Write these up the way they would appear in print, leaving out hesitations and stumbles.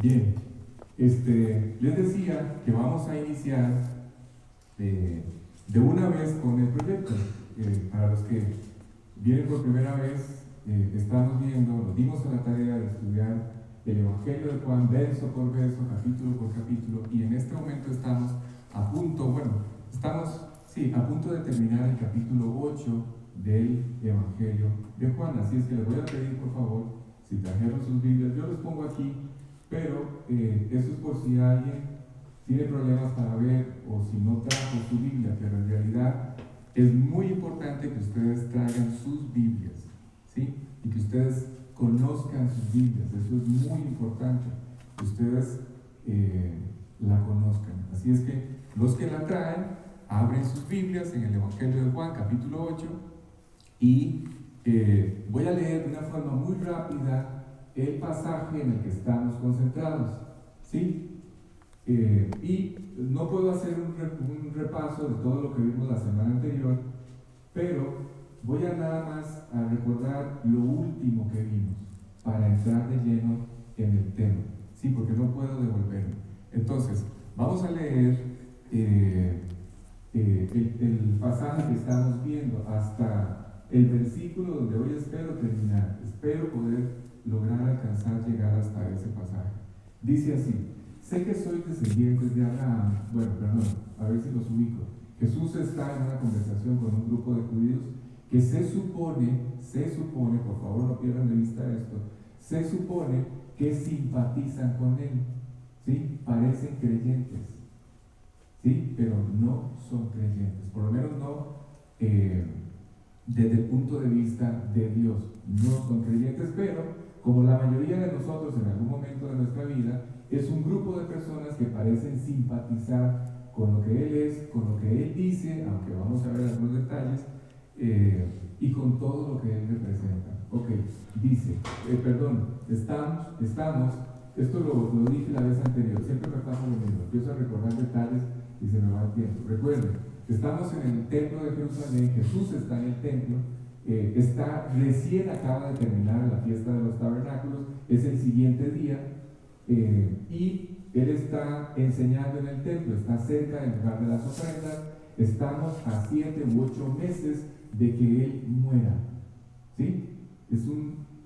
Bien, les decía que vamos a iniciar de una vez con el proyecto. Para los que vienen por primera vez, estamos viendo, nos dimos a la tarea de estudiar el Evangelio de Juan, verso por verso, capítulo por capítulo, y en este momento estamos a punto, a punto de terminar el capítulo 8 del Evangelio de Juan. Así es que les voy a pedir, por favor, si trajeron sus Biblias, yo los pongo aquí, pero eso es por si alguien tiene problemas para ver o si no trajo su Biblia, pero en realidad es muy importante que ustedes traigan sus Biblias, ¿sí? Y que ustedes conozcan sus Biblias, eso es muy importante, que ustedes la conozcan. Así es que los que la traen, abren sus Biblias en el Evangelio de Juan, capítulo 8, y voy a leer de una forma muy rápida el pasaje en el que estamos concentrados, ¿sí? Y no puedo hacer un repaso de todo lo que vimos la semana anterior, pero voy a nada más a recordar lo último que vimos para entrar de lleno en el tema, ¿sí? Porque no puedo devolverme. Entonces, vamos a leer el pasaje que estamos viendo hasta el versículo donde hoy espero terminar. Espero poder lograr alcanzar, llegar hasta ese pasaje. Dice así: sé que sois descendientes de Abraham. A ver si los ubico. Jesús está en una conversación con un grupo de judíos que se supone, por favor no pierdan de vista esto, se supone que simpatizan con él, ¿sí? Parecen creyentes, ¿sí? Pero no son creyentes, por lo menos no desde el punto de vista de Dios, no son creyentes, pero como la mayoría de nosotros en algún momento de nuestra vida, es un grupo de personas que parecen simpatizar con lo que Él es, con lo que Él dice, aunque vamos a ver algunos detalles, y con todo lo que Él representa. Ok, dice, estamos, esto lo dije la vez anterior, siempre me pasa lo mismo, empiezo a recordar detalles y se me va el tiempo. Recuerden, estamos en el templo de Jerusalén, Jesús está en el templo, acaba de terminar la fiesta de los tabernáculos, es el siguiente día, y Él está enseñando en el templo, está cerca del lugar de las ofrendas, estamos a 7 u 8 meses de que Él muera, ¿sí?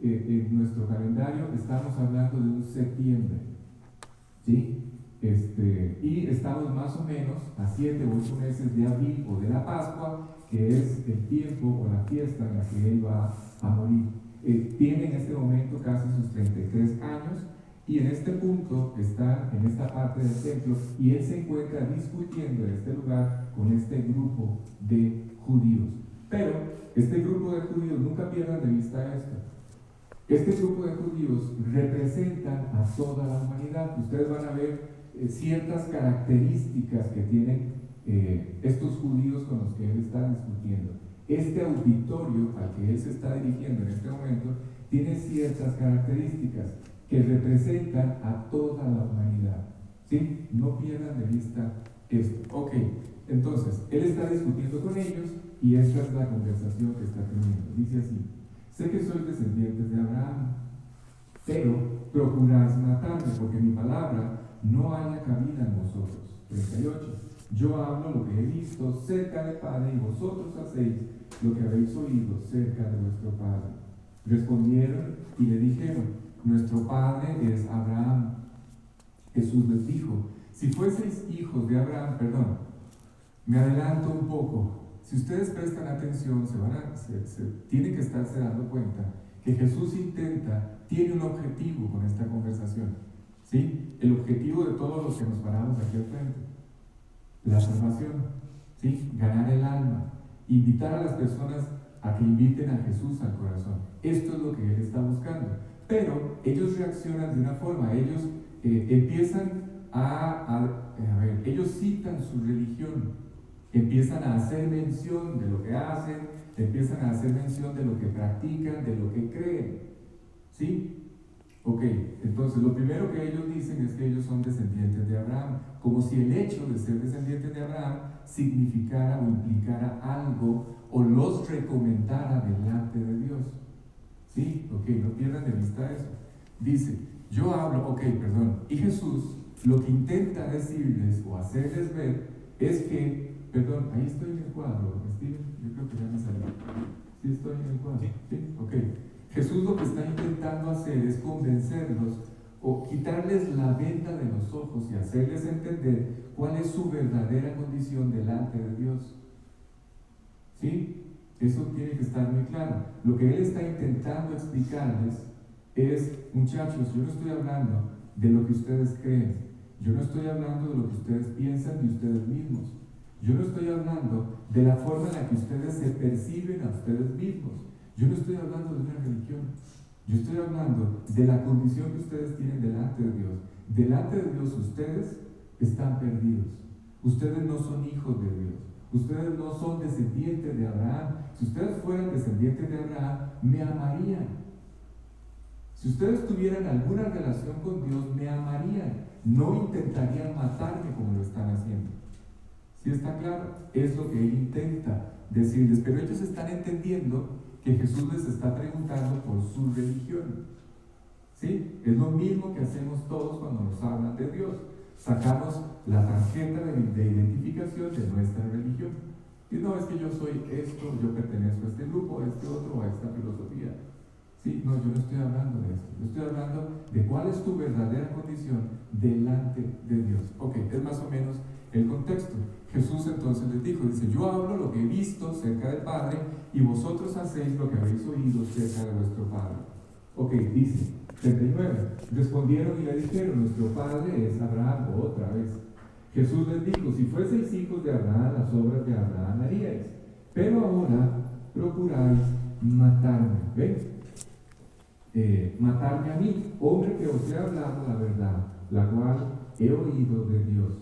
En nuestro calendario estamos hablando de un septiembre, ¿sí? Y estamos más o menos a 7 u 8 meses de abril o de la Pascua, que es el tiempo o la fiesta en la que Él va a morir. Tiene en este momento casi sus 33 años y en este punto está en esta parte del templo y Él se encuentra discutiendo en este lugar con este grupo de judíos. Pero este grupo de judíos, nunca pierdan de vista esto, este grupo de judíos representan a toda la humanidad. Ustedes van a ver ciertas características que tienen estos judíos con los que Él está discutiendo. Este auditorio al que Él se está dirigiendo en este momento tiene ciertas características que representan a toda la humanidad, ¿sí? No pierdan de vista esto. Ok, entonces, Él está discutiendo con ellos y esta es la conversación que está teniendo. Dice así: sé que sois descendientes de Abraham, pero procuráis matarme, porque mi palabra no haya cabida en vosotros. 38. Yo hablo lo que he visto cerca del Padre, y vosotros hacéis lo que habéis oído cerca de vuestro Padre. Respondieron y le dijeron: nuestro Padre es Abraham. Jesús les dijo: si fueseis hijos de Abraham, me adelanto un poco. Si ustedes prestan atención, tienen que estarse dando cuenta que Jesús tiene un objetivo con esta conversación, ¿sí? El objetivo de todos los que nos paramos aquí al frente: la salvación, ¿sí? Ganar el alma, invitar a las personas a que inviten a Jesús al corazón. Esto es lo que Él está buscando. Pero ellos reaccionan de una forma, ellos empiezan ellos citan su religión, empiezan a hacer mención de lo que hacen, empiezan a hacer mención de lo que practican, de lo que creen, ¿sí? Ok, entonces lo primero que ellos dicen es que ellos son descendientes de Abraham, como si el hecho de ser descendientes de Abraham significara o implicara algo o los recomendara delante de Dios, ¿sí? Ok, no pierdan de vista eso. Dice: yo hablo, y Jesús lo que intenta decirles o hacerles ver es que, ahí estoy en el cuadro, Steven, yo creo que ya me salí. ¿Sí estoy en el cuadro? Sí, ok. Jesús lo que está intentando hacer es convencerlos o quitarles la venda de los ojos y hacerles entender cuál es su verdadera condición delante de Dios. ¿Sí? Eso tiene que estar muy claro. Lo que Él está intentando explicarles es, muchachos, yo no estoy hablando de lo que ustedes creen, yo no estoy hablando de lo que ustedes piensan de ustedes mismos, yo no estoy hablando de la forma en la que ustedes se perciben a ustedes mismos, yo no estoy hablando de una religión, yo estoy hablando de la condición que ustedes tienen delante de Dios. Delante de Dios ustedes están perdidos, ustedes no son hijos de Dios, ustedes no son descendientes de Abraham. Si ustedes fueran descendientes de Abraham, me amarían. Si ustedes tuvieran alguna relación con Dios, me amarían. No intentarían matarme como lo están haciendo. ¿Sí está claro? Es lo que Él intenta decirles. Pero ellos están entendiendo que Jesús les está preguntando por su religión. ¿Sí? Es lo mismo que hacemos todos cuando nos hablan de Dios. Sacamos la tarjeta de identificación de nuestra religión. Y no es que yo soy esto, yo pertenezco a este grupo, a este otro, a esta filosofía. Sí, no, yo no estoy hablando de esto. Yo estoy hablando de cuál es tu verdadera condición delante de Dios. Es más o menos el contexto. Jesús entonces les dice, yo hablo lo que he visto cerca del Padre y vosotros hacéis lo que habéis oído cerca de vuestro Padre. Dice 39. Respondieron y le dijeron, nuestro Padre es Abraham. Otra vez. Jesús les dijo, si fueseis hijos de Abraham, las obras de Abraham haríais. Pero ahora procuráis matarme. ¿Ven? Matarme a mí, hombre que os he hablado la verdad, la cual he oído de Dios.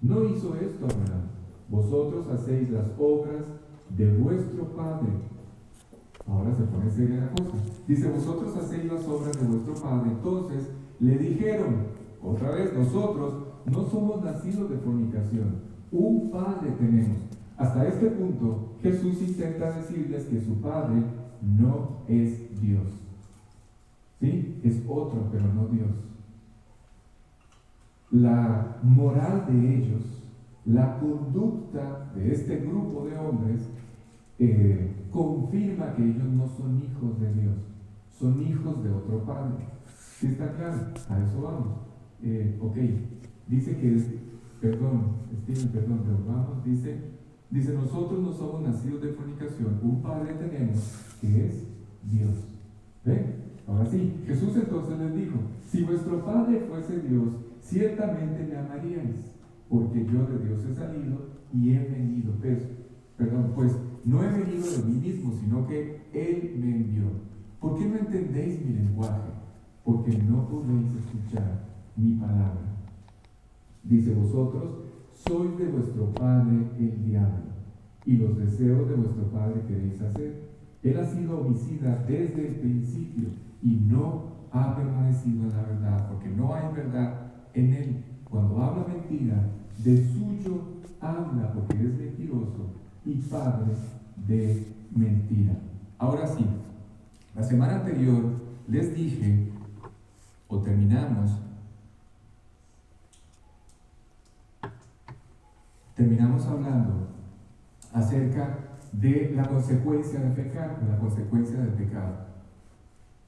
No hizo esto Abraham. Vosotros hacéis las obras de vuestro Padre. Ahora se pone seria la cosa. Dice, vosotros hacéis las obras de vuestro Padre. Entonces le dijeron, otra vez, nosotros no somos nacidos de fornicación. Un Padre tenemos. Hasta este punto, Jesús intenta decirles que su Padre no es Dios. ¿Sí? Es otro, pero no Dios. La moral de ellos, la conducta de este grupo de hombres, confirma que ellos no son hijos de Dios, son hijos de otro Padre. ¿Sí está claro? A eso vamos. Dice que, dice, nosotros no somos nacidos de fornicación, un Padre tenemos que es Dios. ¿Ven? Ahora sí, Jesús entonces les dijo, si vuestro Padre fuese Dios, ciertamente me amaríais, porque yo de Dios he salido y he venido. Pues no he venido de mí mismo, sino que Él me envió. ¿Por qué no entendéis mi lenguaje? Porque no podéis escuchar mi palabra. Dice, vosotros sois de vuestro padre el diablo, y los deseos de vuestro padre queréis hacer. Él ha sido homicida desde el principio y no ha permanecido en la verdad, porque no hay verdad en él. Cuando habla mentira, de suyo habla, porque es mentiroso y padre de mentira. Ahora sí, la semana anterior les dije, o terminamos hablando acerca de la consecuencia del pecado,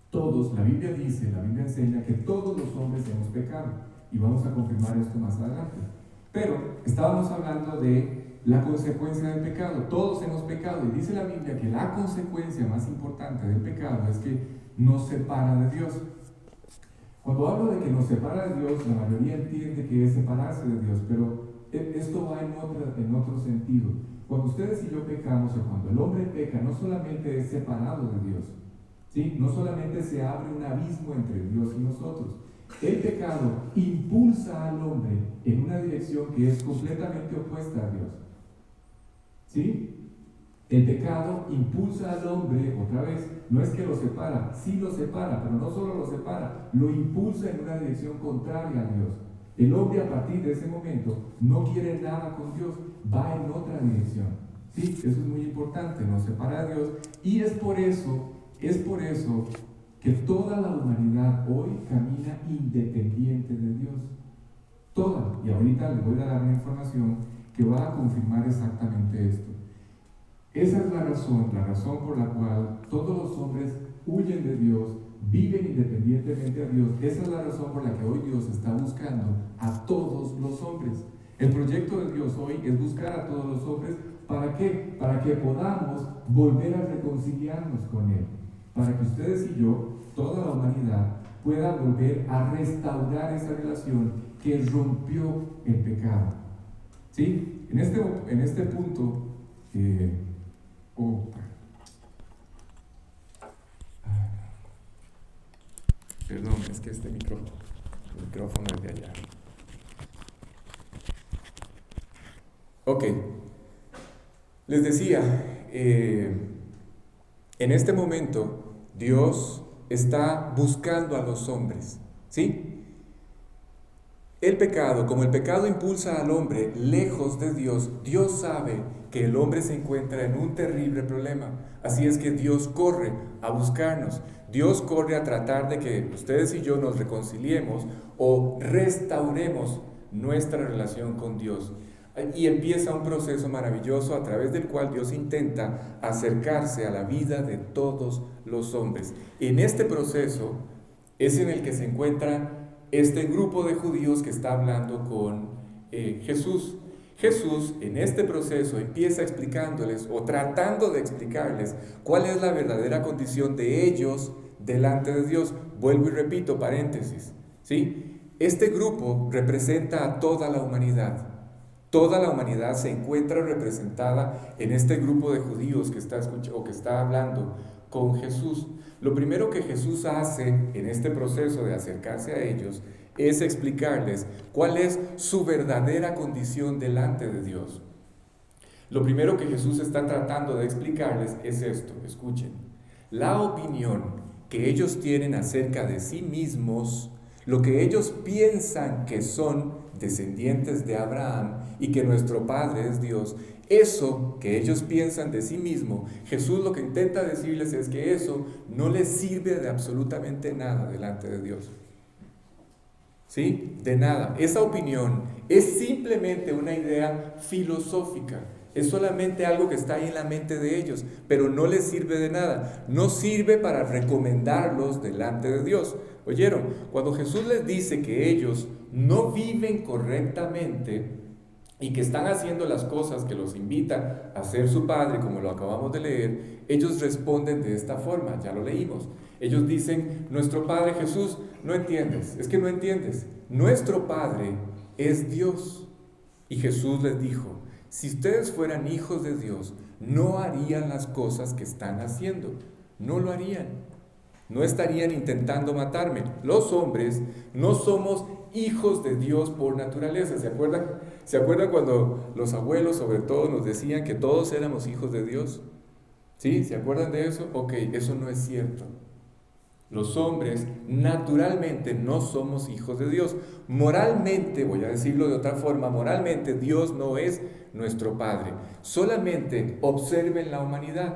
Todos, la Biblia enseña que todos los hombres hemos pecado, y vamos a confirmar esto más adelante. Pero estábamos hablando de la consecuencia del pecado. Todos hemos pecado, y dice la Biblia que la consecuencia más importante del pecado es que nos separa de Dios. Cuando hablo de que nos separa de Dios, la mayoría entiende que es separarse de Dios, pero esto va en otro sentido. Cuando ustedes y yo pecamos, o cuando el hombre peca, no solamente es separado de Dios, ¿sí? No solamente se abre un abismo entre Dios y nosotros. El pecado impulsa al hombre en una dirección que es completamente opuesta a Dios. ¿Sí? El pecado impulsa al hombre, otra vez, no es que lo separa, sí lo separa, pero no solo lo separa, lo impulsa en una dirección contraria a Dios. El hombre a partir de ese momento no quiere nada con Dios, va en otra dirección. Sí, eso es muy importante, nos separa de Dios, y es por eso que que toda la humanidad hoy camina independiente de Dios. Toda. Y ahorita les voy a dar una información que va a confirmar exactamente esto. Esa es la razón por la cual todos los hombres huyen de Dios, viven independientemente a Dios. Esa es la razón por la que hoy Dios está buscando a todos los hombres. El proyecto de Dios hoy es buscar a todos los hombres. ¿Para qué? Para que podamos volver a reconciliarnos con Él. Para que ustedes y yo, toda la humanidad, pueda volver a restaurar esa relación que rompió el pecado. ¿Sí? En este punto, perdón, es que el micrófono es de allá. Ok, les decía, en este momento Dios está buscando a los hombres, ¿sí? El pecado, como el pecado impulsa al hombre lejos de Dios, Dios sabe que el hombre se encuentra en un terrible problema. Así es que Dios corre a buscarnos. Dios corre a tratar de que ustedes y yo nos reconciliemos o restauremos nuestra relación con Dios. Y empieza un proceso maravilloso a través del cual Dios intenta acercarse a la vida de todos los hombres. En este proceso es en el que se encuentra este grupo de judíos que está hablando con Jesús. Jesús en este proceso empieza explicándoles o tratando de explicarles cuál es la verdadera condición de ellos delante de Dios. Vuelvo y repito, paréntesis, ¿sí? Este grupo representa a toda la humanidad. Toda la humanidad se encuentra representada en este grupo de judíos que está hablando con Jesús. Lo primero que Jesús hace en este proceso de acercarse a ellos es explicarles cuál es su verdadera condición delante de Dios. Lo primero que Jesús está tratando de explicarles es esto, escuchen. La opinión que ellos tienen acerca de sí mismos, lo que ellos piensan que son descendientes de Abraham y que nuestro Padre es Dios, eso que ellos piensan de sí mismo, Jesús lo que intenta decirles es que eso no les sirve de absolutamente nada delante de Dios. ¿Sí? De nada. Esa opinión es simplemente una idea filosófica. Es solamente algo que está ahí en la mente de ellos, pero no les sirve de nada. No sirve para recomendarlos delante de Dios. ¿Oyeron? Cuando Jesús les dice que ellos no viven correctamente y que están haciendo las cosas que los invita a ser su Padre, como lo acabamos de leer, ellos responden de esta forma, ya lo leímos. Ellos dicen, nuestro Padre Jesús, no entiendes, es que no entiendes. Nuestro Padre es Dios. Y Jesús les dijo, si ustedes fueran hijos de Dios, no harían las cosas que están haciendo. No lo harían. No estarían intentando matarme. Los hombres no somos hijos de Dios por naturaleza. ¿Se acuerdan? ¿Se acuerdan cuando los abuelos, sobre todo, nos decían que todos éramos hijos de Dios? ¿Sí? ¿Se acuerdan de eso? Ok, eso no es cierto. Los hombres naturalmente no somos hijos de Dios. Moralmente, voy a decirlo de otra forma, moralmente Dios no es nuestro Padre. Solamente observen la humanidad.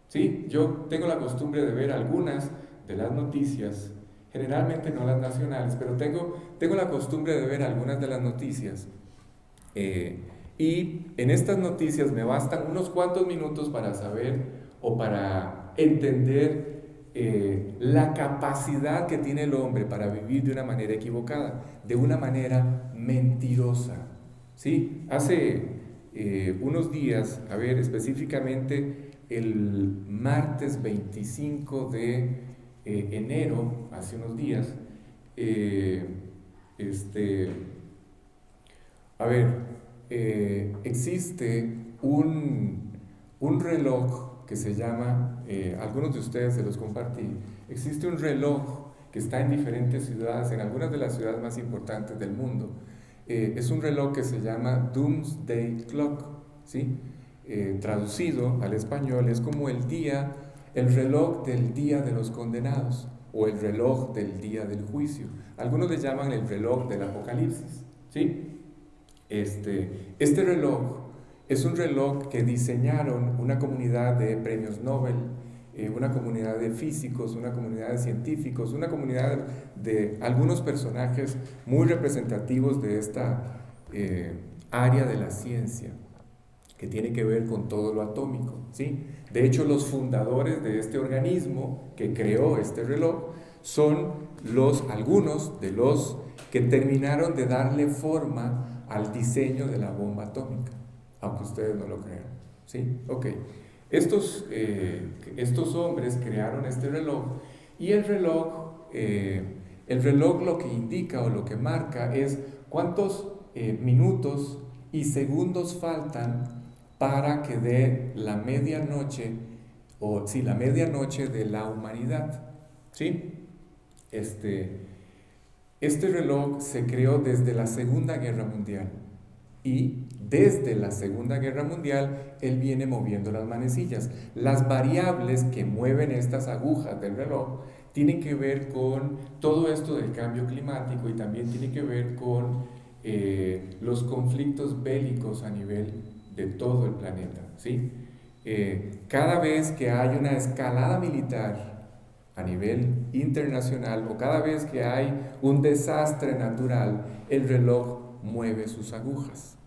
Sí, yo tengo la costumbre de ver algunas de las noticias, generalmente no las nacionales, pero tengo la costumbre de ver algunas de las noticias. Y en estas noticias me bastan unos cuantos minutos para saber o para entender la capacidad que tiene el hombre para vivir de una manera equivocada, de una manera mentirosa. ¿Sí? Hace unos días, específicamente el martes 25 de enero, hace unos días, existe un reloj que se llama, algunos de ustedes se los compartí, existe un reloj que está en diferentes ciudades, en algunas de las ciudades más importantes del mundo. Es un reloj que se llama Doomsday Clock, ¿sí? Traducido al español es como el reloj del día de los condenados o el reloj del día del juicio. Algunos le llaman el reloj del apocalipsis, ¿sí? Este reloj es un reloj que diseñaron una comunidad de premios Nobel una comunidad de físicos, una comunidad de científicos, una comunidad de algunos personajes muy representativos de esta área de la ciencia, que tiene que ver con todo lo atómico, ¿sí? De hecho, los fundadores de este organismo que creó este reloj son algunos de los que terminaron de darle forma al diseño de la bomba atómica, aunque ustedes no lo crean, ¿sí? Ok. Estos hombres crearon este reloj y el reloj lo que indica o lo que marca es cuántos minutos y segundos faltan para que dé la medianoche, la medianoche de la humanidad, ¿sí? Este reloj se creó desde la Segunda Guerra Mundial y desde la Segunda Guerra Mundial él viene moviendo las manecillas. Las variables que mueven estas agujas del reloj tienen que ver con todo esto del cambio climático y también tiene que ver con los conflictos bélicos a nivel de todo el planeta, ¿sí? Cada vez que hay una escalada militar a nivel internacional o cada vez que hay un desastre natural, el reloj mueve sus agujas.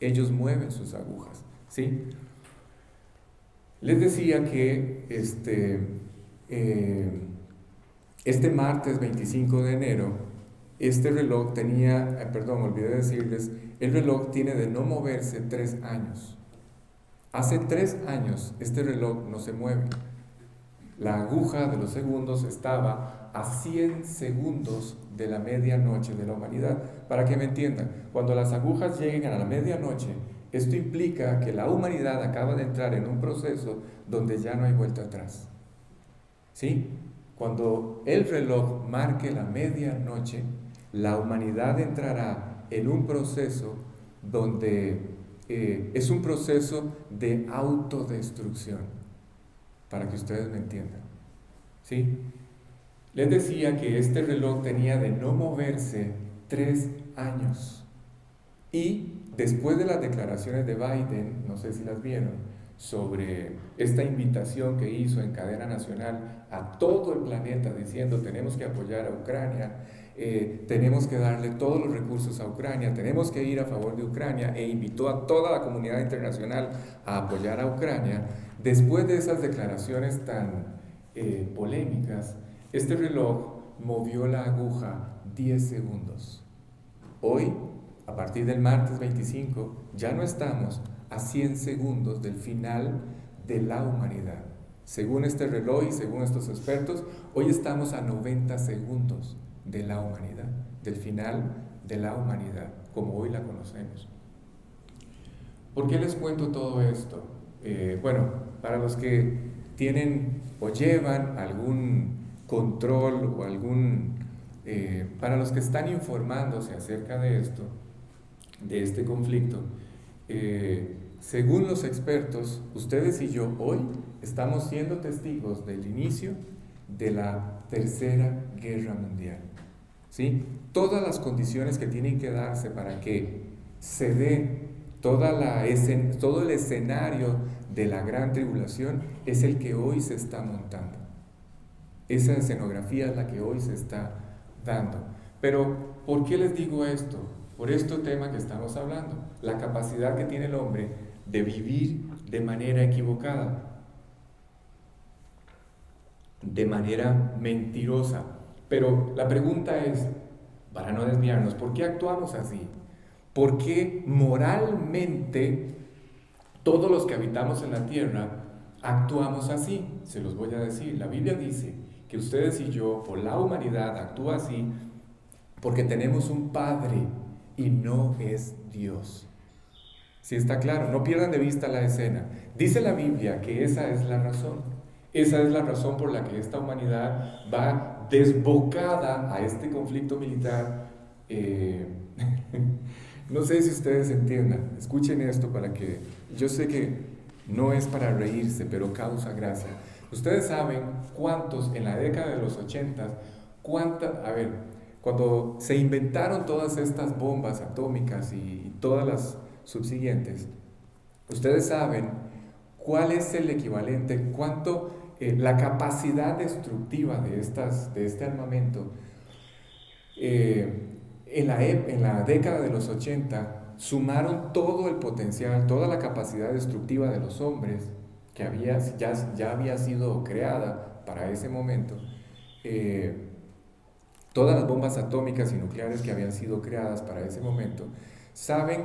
Ellos mueven sus agujas, ¿sí? Les decía que este martes 25 de enero, este reloj tenía, olvidé decirles, el reloj tiene de no moverse 3 años. Hace 3 años este reloj no se mueve. La aguja de los segundos estaba a 100 segundos de la medianoche de la humanidad. Para que me entiendan, cuando las agujas lleguen a la medianoche, esto implica que la humanidad acaba de entrar en un proceso donde ya no hay vuelta atrás, ¿sí? Cuando el reloj marque la medianoche, la humanidad entrará en un proceso donde es un proceso de autodestrucción, para que ustedes me entiendan, ¿sí? Les decía que este reloj tenía de no moverse 3 años. Y después de las declaraciones de Biden, no sé si las vieron, sobre esta invitación que hizo en cadena nacional a todo el planeta diciendo tenemos que apoyar a Ucrania, tenemos que darle todos los recursos a Ucrania, tenemos que ir a favor de Ucrania, e invitó a toda la comunidad internacional a apoyar a Ucrania. Después de esas declaraciones tan polémicas, este reloj movió la aguja 10 segundos. Hoy, a partir del martes 25, ya no estamos a 100 segundos del final de la humanidad. Según este reloj y según estos expertos, hoy estamos a 90 segundos de la humanidad, del final de la humanidad, como hoy la conocemos. ¿Por qué les cuento todo esto? Bueno, para los que tienen o llevan algún control o para los que están informándose acerca de esto, de este conflicto, según los expertos, ustedes y yo hoy estamos siendo testigos del inicio de la Tercera Guerra Mundial, ¿sí? Todas las condiciones que tienen que darse para que se dé todo el escenario de la gran tribulación es el que hoy se está montando. Esa escenografía es la que hoy se está dando. Pero, ¿por qué les digo esto? Por este tema que estamos hablando, la capacidad que tiene el hombre de vivir de manera equivocada, de manera mentirosa. Pero la pregunta es, para no desviarnos, ¿por qué actuamos así? ¿Por qué moralmente todos los que habitamos en la tierra actuamos así? Se los voy a decir. La Biblia dice que ustedes y yo, o la humanidad, actúa así porque tenemos un Padre y no es Dios. ¿Sí está claro? No pierdan de vista la escena. Dice la Biblia que esa es la razón. Esa es la razón por la que esta humanidad va desbocada a este conflicto militar. No sé si ustedes entiendan. Escuchen esto para que... Yo sé que no es para reírse, pero causa gracia. Ustedes saben cuántos en la década de los 80, cuando se inventaron todas estas bombas atómicas y todas las subsiguientes, ustedes saben cuál es el equivalente, cuánto la capacidad destructiva de este armamento, en la década de los 80 sumaron todo el potencial, toda la capacidad destructiva de los hombres que ya había sido creada para ese momento, todas las bombas atómicas y nucleares que habían sido creadas para ese momento. ¿Saben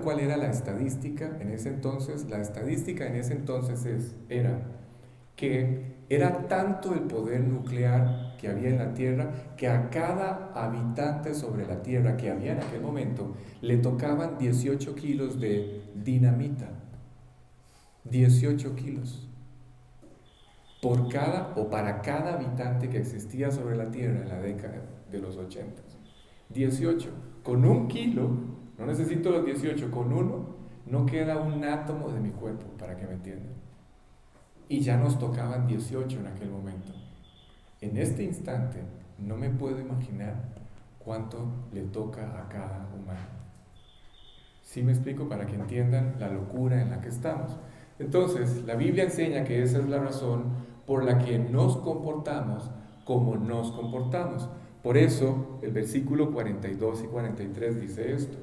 cuál era la estadística en ese entonces? La estadística en ese entonces era que era tanto el poder nuclear que había en la Tierra que a cada habitante sobre la Tierra que había en aquel momento le tocaban 18 kilos de dinamita. 18 kilos. Para cada habitante que existía sobre la Tierra en la década de los 80. 18. Con 1 kilo, no necesito los 18, con 1 no queda un átomo de mi cuerpo, para que me entiendan. Y ya nos tocaban 18 en aquel momento. En este instante no me puedo imaginar cuánto le toca a cada humano. ¿Sí me explico? Para que entiendan la locura en la que estamos. Entonces, la Biblia enseña que esa es la razón por la que nos comportamos como nos comportamos. Por eso, el versículo 42 y 43 dice esto.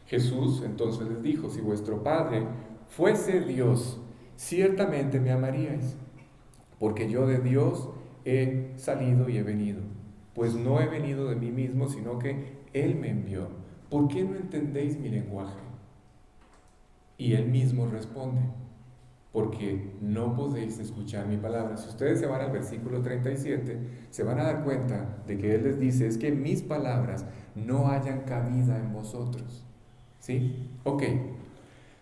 Jesús entonces les dijo: si vuestro Padre fuese Dios, ciertamente me amaríais, porque yo de Dios he salido y he venido, pues no he venido de mí mismo, sino que Él me envió. ¿Por qué no entendéis mi lenguaje? Y Él mismo responde: porque no podéis escuchar mi palabra. Si ustedes se van al versículo 37, se van a dar cuenta de que Él les dice: es que mis palabras no hayan cabida en vosotros. ¿Sí? Ok.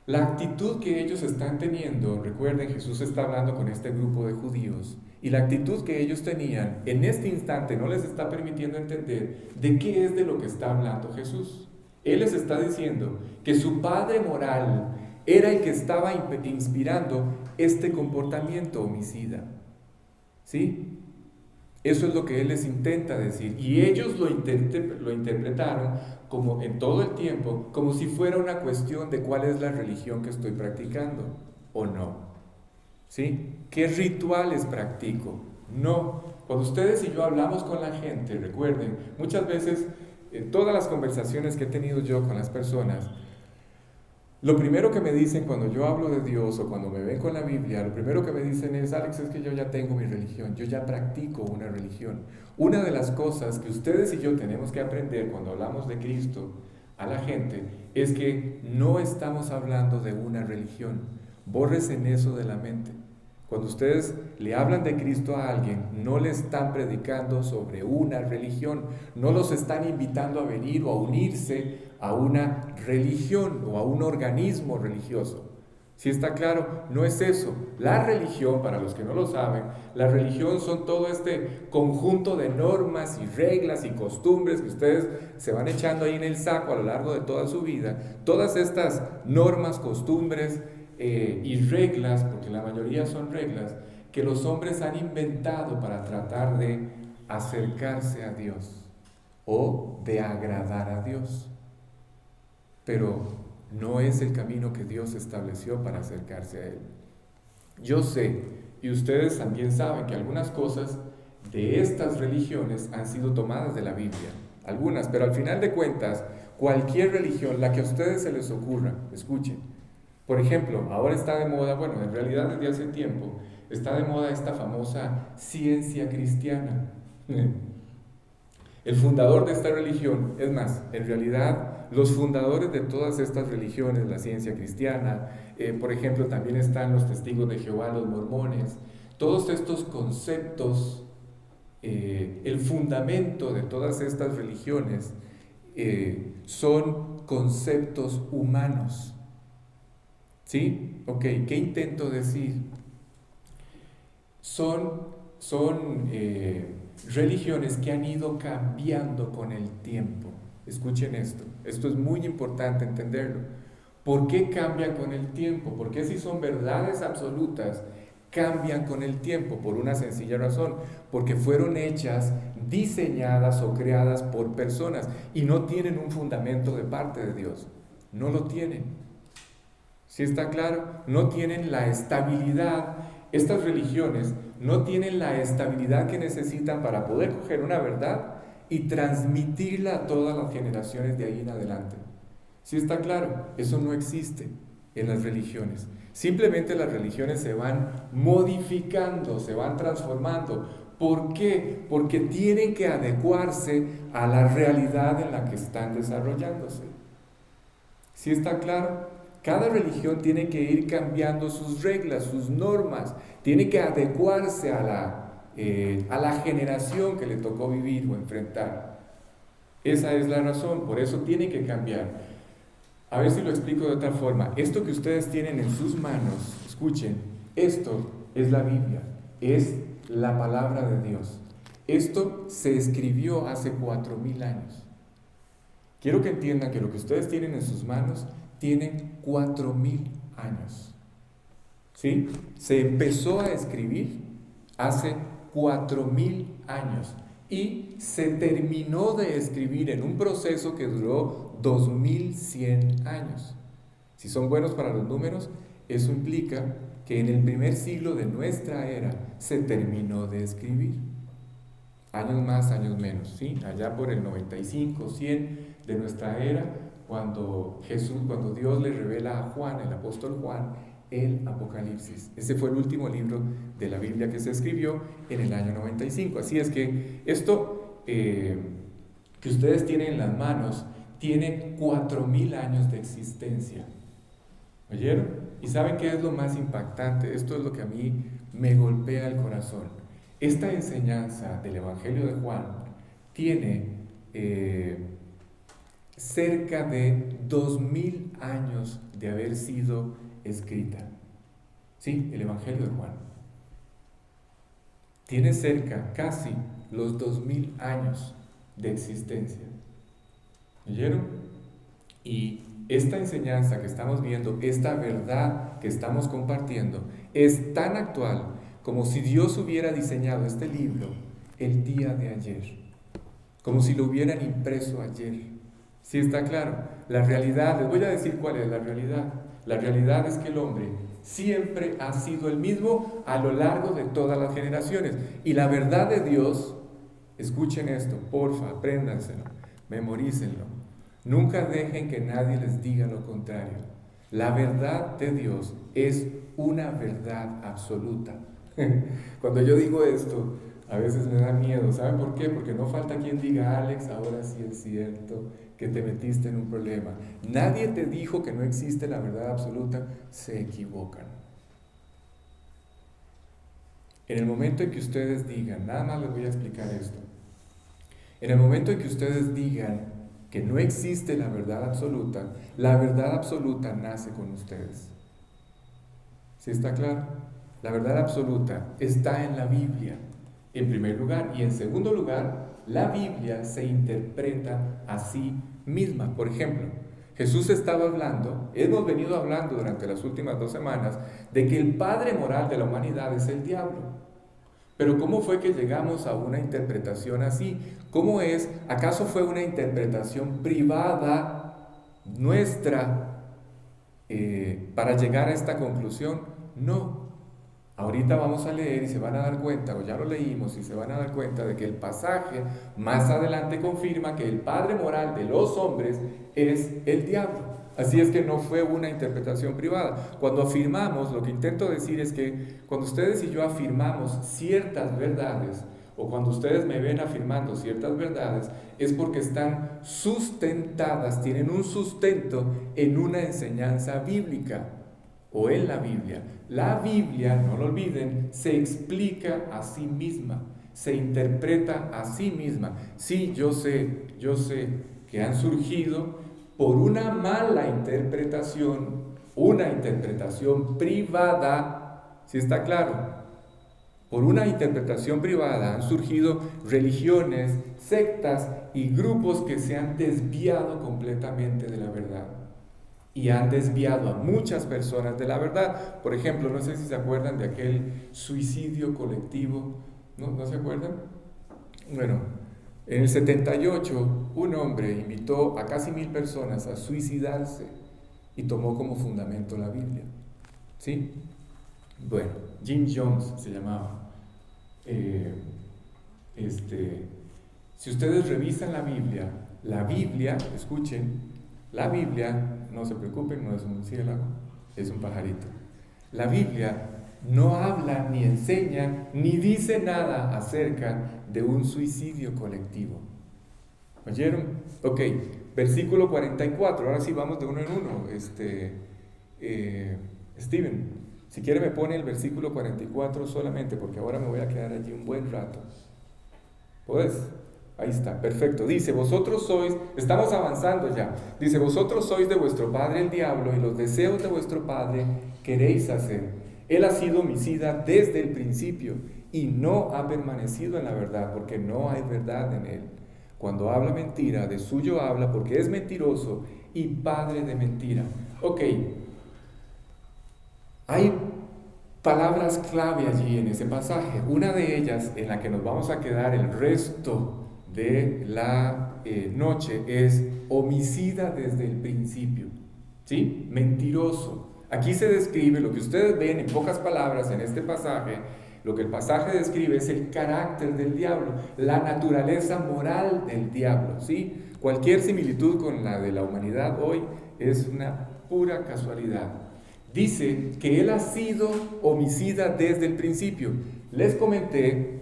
La actitud que ellos están teniendo, recuerden, Jesús está hablando con este grupo de judíos, y la actitud que ellos tenían en este instante no les está permitiendo entender de qué es de lo que está hablando Jesús. Él les está diciendo que su padre moral era el que estaba inspirando este comportamiento homicida. ¿Sí? Eso es lo que Él les intenta decir. Y ellos lo interpretaron como en todo el tiempo, como si fuera una cuestión de cuál es la religión que estoy practicando o no. ¿Sí? ¿Qué rituales practico? No. Cuando ustedes y yo hablamos con la gente, recuerden, muchas veces en todas las conversaciones que he tenido yo con las personas, lo primero que me dicen cuando yo hablo de Dios o cuando me ven con la Biblia, lo primero que me dicen es: Alex, es que yo ya tengo mi religión, yo ya practico una religión. Una de las cosas que ustedes y yo tenemos que aprender cuando hablamos de Cristo a la gente es que no estamos hablando de una religión. Bórrense eso de la mente. Cuando ustedes le hablan de Cristo a alguien, no le están predicando sobre una religión, no los están invitando a venir o a unirse a una religión o a un organismo religioso. ¿Sí está claro? No es eso. La religión, para los que no lo saben, la religión son todo este conjunto de normas y reglas y costumbres que ustedes se van echando ahí en el saco a lo largo de toda su vida. Todas estas normas, costumbres y reglas, porque la mayoría son reglas, que los hombres han inventado para tratar de acercarse a Dios o de agradar a Dios. Pero no es el camino que Dios estableció para acercarse a Él. Yo sé, y ustedes también saben, que algunas cosas de estas religiones han sido tomadas de la Biblia, algunas, pero al final de cuentas, cualquier religión, la que a ustedes se les ocurra, escuchen. Por ejemplo, ahora está de moda, bueno, en realidad desde hace tiempo, está de moda esta famosa ciencia cristiana. El fundador de esta religión, es más, en realidad los fundadores de todas estas religiones, la ciencia cristiana, por ejemplo, también están los testigos de Jehová, los mormones, todos estos conceptos, el fundamento de todas estas religiones son conceptos humanos. ¿Sí? Ok, ¿qué intento decir? Son religiones que han ido cambiando con el tiempo. Escuchen esto es muy importante entenderlo. ¿Por qué cambian con el tiempo? Porque si son verdades absolutas, cambian con el tiempo por una sencilla razón, porque fueron hechas, diseñadas o creadas por personas y no tienen un fundamento de parte de Dios. No lo tienen. ¿Sí está claro? No tienen la estabilidad estas religiones no tienen la estabilidad que necesitan para poder coger una verdad y transmitirla a todas las generaciones de ahí en adelante. ¿Sí está claro? Eso no existe en las religiones. Simplemente las religiones se van modificando, se van transformando. ¿Por qué? Porque tienen que adecuarse a la realidad en la que están desarrollándose. ¿Sí está claro? Cada religión tiene que ir cambiando sus reglas, sus normas, tiene que adecuarse a la generación que le tocó vivir o enfrentar. Esa es la razón, por eso tiene que cambiar. A ver si lo explico de otra forma. Esto que ustedes tienen en sus manos, escuchen, esto es la Biblia, es la palabra de Dios. Esto se escribió hace 4000 años. Quiero que entiendan que lo que ustedes tienen en sus manos tiene 4000 años. ¿Sí? Se empezó a escribir hace 4000 años y se terminó de escribir en un proceso que duró 2100 años. Si son buenos para los números, eso implica que en el primer siglo de nuestra era se terminó de escribir. Años más, años menos, ¿sí? Allá por el 95, 100 de nuestra era, cuando Dios le revela a Juan, el apóstol Juan, el Apocalipsis. Ese fue el último libro de la Biblia que se escribió en el año 95. Así es que esto que ustedes tienen en las manos tiene 4000 años de existencia. ¿Oyeron? ¿Y saben qué es lo más impactante? Esto es lo que a mí me golpea el corazón. Esta enseñanza del Evangelio de Juan tiene cerca de 2000 años de haber sido escrita. Sí, el Evangelio de Juan. Tiene cerca, casi, los 2000 años de existencia. ¿Oyeron? Y esta enseñanza que estamos viendo, esta verdad que estamos compartiendo, es tan actual como si Dios hubiera diseñado este libro el día de ayer, como si lo hubieran impreso ayer. ¿Sí está claro? La realidad, les voy a decir cuál es la realidad. La realidad es que el hombre siempre ha sido el mismo a lo largo de todas las generaciones. Y la verdad de Dios, escuchen esto, porfa, apréndanselo, memorícenlo. Nunca dejen que nadie les diga lo contrario. La verdad de Dios es una verdad absoluta. Cuando yo digo esto, a veces me da miedo. ¿Saben por qué? Porque no falta quien diga, Alex, ahora sí es cierto que te metiste en un problema. Nadie te dijo que no existe la verdad absoluta. Se equivocan. En el momento en que ustedes digan, nada más les voy a explicar esto. En el momento en que ustedes digan que no existe la verdad absoluta nace con ustedes. ¿Sí está claro? La verdad absoluta está en la Biblia, en primer lugar. Y en segundo lugar, la Biblia se interpreta a sí misma. Por ejemplo, Jesús estaba hablando, hemos venido hablando durante las últimas 2 semanas, de que el padre moral de la humanidad es el diablo. Pero ¿cómo fue que llegamos a una interpretación así? ¿Cómo es? ¿Acaso fue una interpretación privada nuestra para llegar a esta conclusión? No. Ahorita vamos a leer y se van a dar cuenta, o ya lo leímos y se van a dar cuenta de que el pasaje más adelante confirma que el padre moral de los hombres es el diablo. Así es que no fue una interpretación privada. Cuando afirmamos, lo que intento decir es que cuando ustedes y yo afirmamos ciertas verdades, o cuando ustedes me ven afirmando ciertas verdades, es porque están sustentadas, tienen un sustento en una enseñanza bíblica o en la Biblia. La Biblia, no lo olviden, se explica a sí misma, se interpreta a sí misma. Sí, yo sé que han surgido por una mala interpretación, una interpretación privada, ¿sí está claro? Por una interpretación privada han surgido religiones, sectas y grupos que se han desviado completamente de la verdad. Y han desviado a muchas personas de la verdad. Por ejemplo, no sé si se acuerdan de aquel suicidio colectivo, ¿no se acuerdan? Bueno, en el 78, un hombre invitó a casi 1000 personas a suicidarse y tomó como fundamento la Biblia. ¿Sí? Bueno. Jim Jones se llamaba. Si ustedes revisan la Biblia, escuchen, la Biblia, no se preocupen, no es un murciélago, es un pajarito. La Biblia no habla, ni enseña, ni dice nada acerca de un suicidio colectivo. ¿Oyeron? Ok, versículo 44, ahora sí vamos de uno en uno. Steven, si quiere me pone el versículo 44 solamente, porque ahora me voy a quedar allí un buen rato. ¿Puedes? Ahí está, perfecto. Dice, vosotros sois, estamos avanzando ya. Dice, vosotros sois de vuestro padre el diablo, y los deseos de vuestro padre queréis hacer. Él ha sido homicida desde el principio, y no ha permanecido en la verdad, porque no hay verdad en él. Cuando habla mentira, de suyo habla, porque es mentiroso y padre de mentira. Ok, hay palabras clave allí en ese pasaje. Una de ellas, en la que nos vamos a quedar el resto de la noche, es homicida desde el principio. ¿Sí? Mentiroso. Aquí se describe lo que ustedes ven en pocas palabras en este pasaje. Lo que el pasaje describe es el carácter del diablo, la naturaleza moral del diablo, ¿sí? Cualquier similitud con la de la humanidad hoy es una pura casualidad. Dice que él ha sido homicida desde el principio. Les comenté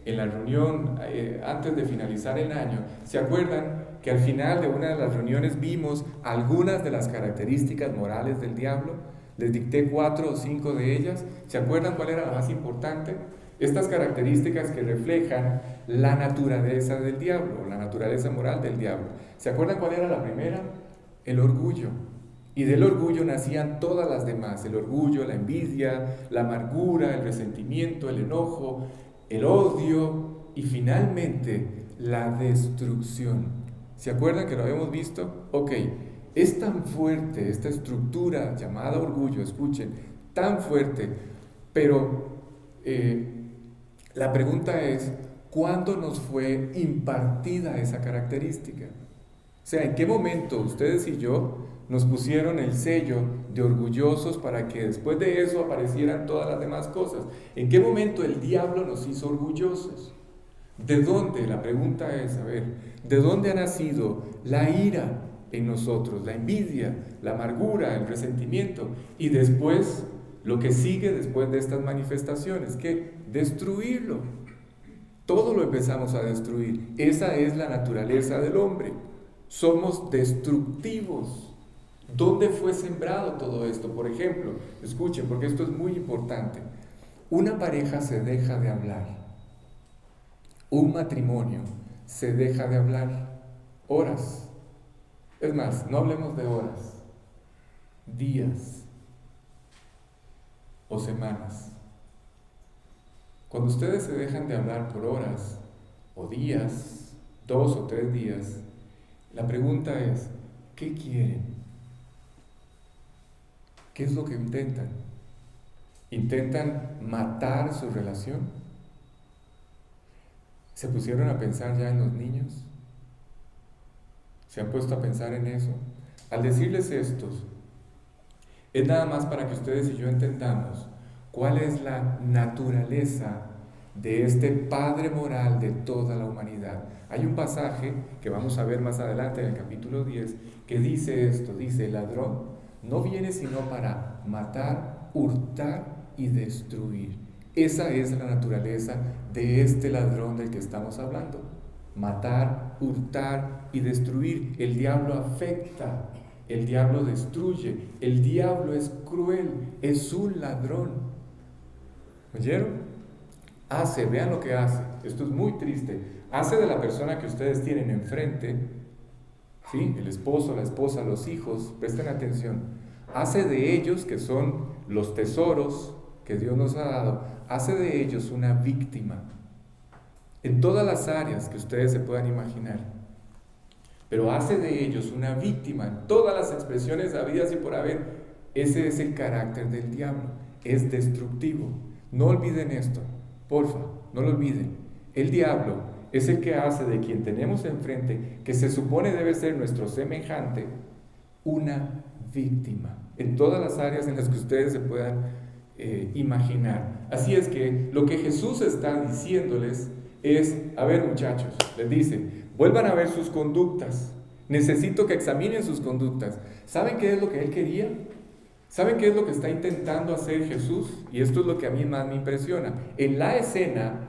en la reunión antes de finalizar el año, ¿se acuerdan que al final de una de las reuniones vimos algunas de las características morales del diablo? Les dicté 4 o 5 de ellas. ¿Se acuerdan cuál era la más importante? Estas características que reflejan la naturaleza del diablo, la naturaleza moral del diablo. ¿Se acuerdan cuál era la primera? El orgullo. Y del orgullo nacían todas las demás: el orgullo, la envidia, la amargura, el resentimiento, el enojo, el odio y finalmente la destrucción. ¿Se acuerdan que lo habíamos visto? Ok. Es tan fuerte esta estructura llamada orgullo, escuchen, tan fuerte, pero la pregunta es, ¿cuándo nos fue impartida esa característica? O sea, ¿en qué momento ustedes y yo nos pusieron el sello de orgullosos para que después de eso aparecieran todas las demás cosas? ¿En qué momento el diablo nos hizo orgullosos? ¿De dónde? La pregunta es, a ver, ¿de dónde ha nacido la ira en nosotros, la envidia, la amargura, el resentimiento? Y después, lo que sigue después de estas manifestaciones, ¿qué? Destruirlo. Todo lo empezamos a destruir. Esa es la naturaleza del hombre. Somos destructivos. ¿Dónde fue sembrado todo esto? Por ejemplo, escuchen, porque esto es muy importante. Una pareja se deja de hablar. Un matrimonio se deja de hablar. Horas. Es más, no hablemos de horas, días o semanas. Cuando ustedes se dejan de hablar por horas o días, 2 o 3 días, la pregunta es, ¿qué quieren? ¿Qué es lo que intentan? ¿Intentan matar su relación? ¿Se pusieron a pensar ya en los niños? ¿Se han puesto a pensar en eso? Al decirles esto, es nada más para que ustedes y yo entendamos cuál es la naturaleza de este padre moral de toda la humanidad. Hay un pasaje que vamos a ver más adelante en el capítulo 10 que dice esto, dice: el ladrón no viene sino para matar, hurtar y destruir. Esa es la naturaleza de este ladrón del que estamos hablando. Matar, hurtar y destruir. El diablo afecta, el diablo destruye, el diablo es cruel, es un ladrón. ¿Oyeron? Vean lo que hace. Esto es muy triste. Hace de la persona que ustedes tienen enfrente, ¿sí? El esposo, la esposa, los hijos, presten atención. Hace de ellos, que son los tesoros que Dios nos ha dado, hace de ellos una víctima. En todas las áreas que ustedes se puedan imaginar. Pero hace de ellos una víctima en todas las expresiones habidas y por haber. Ese es el carácter del diablo. Es destructivo. No olviden esto. Porfa, no lo olviden. El diablo es el que hace de quien tenemos enfrente, que se supone debe ser nuestro semejante, una víctima. En todas las áreas en las que ustedes se puedan imaginar. Así es que lo que Jesús está diciéndoles es, a ver muchachos, les dice, vuelvan a ver sus conductas, necesito que examinen sus conductas. ¿Saben qué es lo que él quería? ¿Saben qué es lo que está intentando hacer Jesús? Y esto es lo que a mí más me impresiona. En la escena,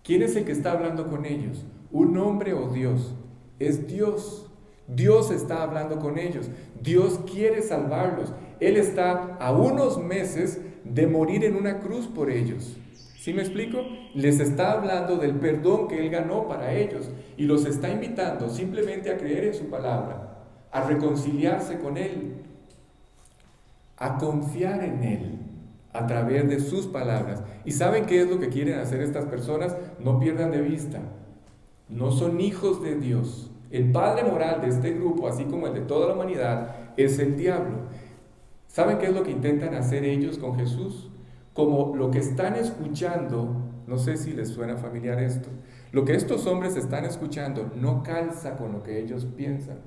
¿quién es el que está hablando con ellos? ¿Un hombre o Dios? Es Dios. Dios está hablando con ellos. Dios quiere salvarlos. Él está a unos meses de morir en una cruz por ellos. ¿Sí me explico? Les está hablando del perdón que Él ganó para ellos y los está invitando simplemente a creer en su palabra, a reconciliarse con Él, a confiar en Él a través de sus palabras. ¿Y saben qué es lo que quieren hacer estas personas? No pierdan de vista, no son hijos de Dios. El padre moral de este grupo, así como el de toda la humanidad, es el diablo. ¿Saben qué es lo que intentan hacer ellos con Jesús? Como lo que están escuchando, no sé si les suena familiar esto, lo que estos hombres están escuchando no calza con lo que ellos piensan,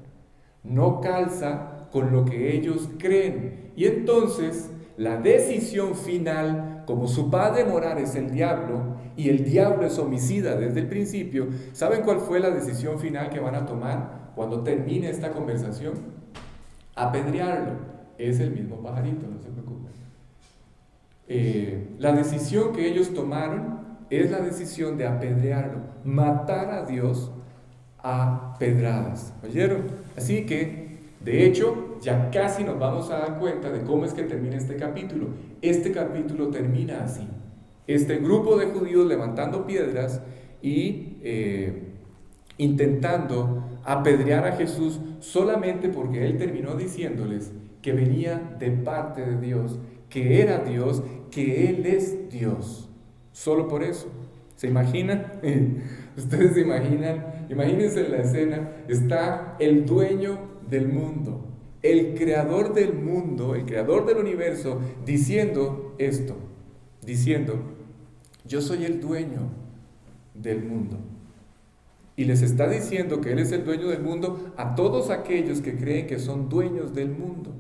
no calza con lo que ellos creen. Y entonces la decisión final, como su padre moral es el diablo, y el diablo es homicida desde el principio, ¿saben cuál fue la decisión final que van a tomar cuando termine esta conversación? Apedrearlo. Es el mismo pajarito, no se preocupen. La decisión que ellos tomaron es la decisión de apedrearlo, matar a Dios a pedradas. ¿Oyeron? Así que, de hecho, ya casi nos vamos a dar cuenta de cómo es que termina este capítulo. Este capítulo termina así. Este grupo de judíos levantando piedras y intentando apedrear a Jesús solamente porque Él terminó diciéndoles que venía de parte de Dios, que era Dios, que Él es Dios. Solo por eso. ¿Se imaginan? Ustedes se imaginan, imagínense la escena, está el dueño del mundo, el creador del mundo, el creador del universo, diciendo esto, diciendo, yo soy el dueño del mundo. Y les está diciendo que Él es el dueño del mundo a todos aquellos que creen que son dueños del mundo.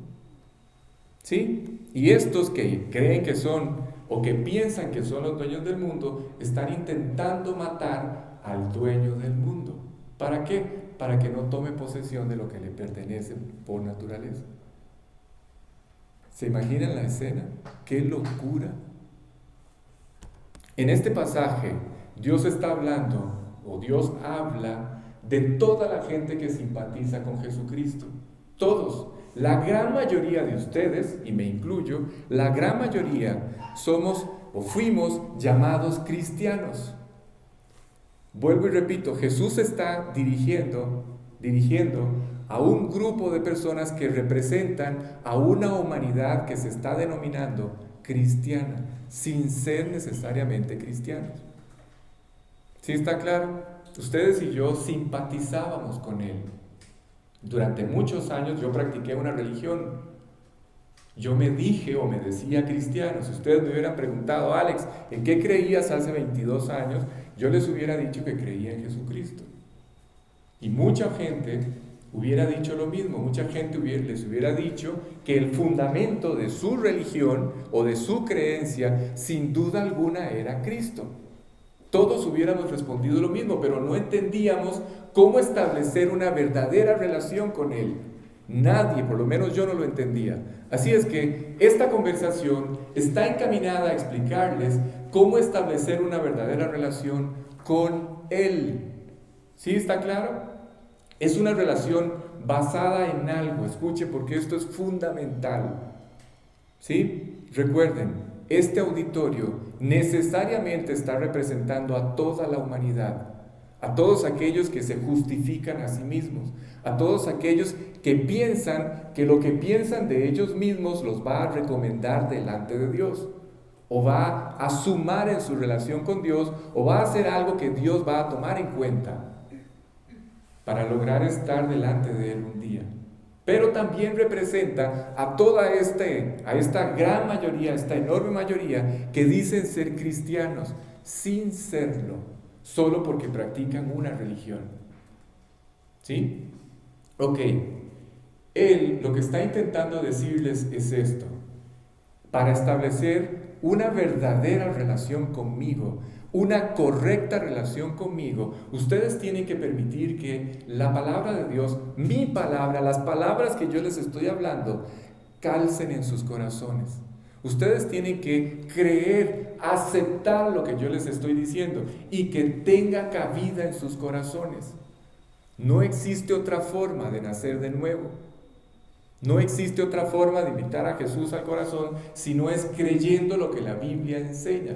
¿Sí? Y estos que creen que son o que piensan que son los dueños del mundo, están intentando matar al dueño del mundo. ¿Para qué? Para que no tome posesión de lo que le pertenece por naturaleza. ¿Se imaginan la escena? ¡Qué locura! En este pasaje, Dios está hablando, o Dios habla, de toda la gente que simpatiza con Jesucristo. Todos. La gran mayoría de ustedes, y me incluyo, la gran mayoría somos o fuimos llamados cristianos. Vuelvo y repito, Jesús está dirigiendo a un grupo de personas que representan a una humanidad que se está denominando cristiana, sin ser necesariamente cristianos. ¿Sí está claro? Ustedes y yo simpatizábamos con Él. Durante muchos años yo practiqué una religión. Yo me dije o me decía cristiano. Si ustedes me hubieran preguntado, Alex, ¿en qué creías hace 22 años? Yo les hubiera dicho que creía en Jesucristo. Y mucha gente hubiera dicho lo mismo. Mucha gente les hubiera dicho que el fundamento de su religión o de su creencia, sin duda alguna, era Cristo. Todos hubiéramos respondido lo mismo, pero no entendíamos cómo establecer una verdadera relación con Él. Nadie, por lo menos yo no lo entendía. Así es que esta conversación está encaminada a explicarles cómo establecer una verdadera relación con Él. ¿Sí está claro? Es una relación basada en algo. Escuche, porque esto es fundamental. ¿Sí? Recuerden, este auditorio necesariamente está representando a toda la humanidad, a todos aquellos que se justifican a sí mismos, a todos aquellos que piensan que lo que piensan de ellos mismos los va a recomendar delante de Dios, o va a sumar en su relación con Dios, o va a hacer algo que Dios va a tomar en cuenta para lograr estar delante de Él un día. Pero también representa a esta gran mayoría, esta enorme mayoría que dicen ser cristianos sin serlo, solo porque practican una religión. ¿Sí? Ok, Él lo que está intentando decirles es esto: para establecer una verdadera relación conmigo, una correcta relación conmigo, ustedes tienen que permitir que la palabra de Dios, mi palabra, las palabras que yo les estoy hablando, calcen en sus corazones. Ustedes tienen que creer, aceptar lo que yo les estoy diciendo y que tenga cabida en sus corazones. No existe otra forma de nacer de nuevo. No existe otra forma de invitar a Jesús al corazón si no es creyendo lo que la Biblia enseña.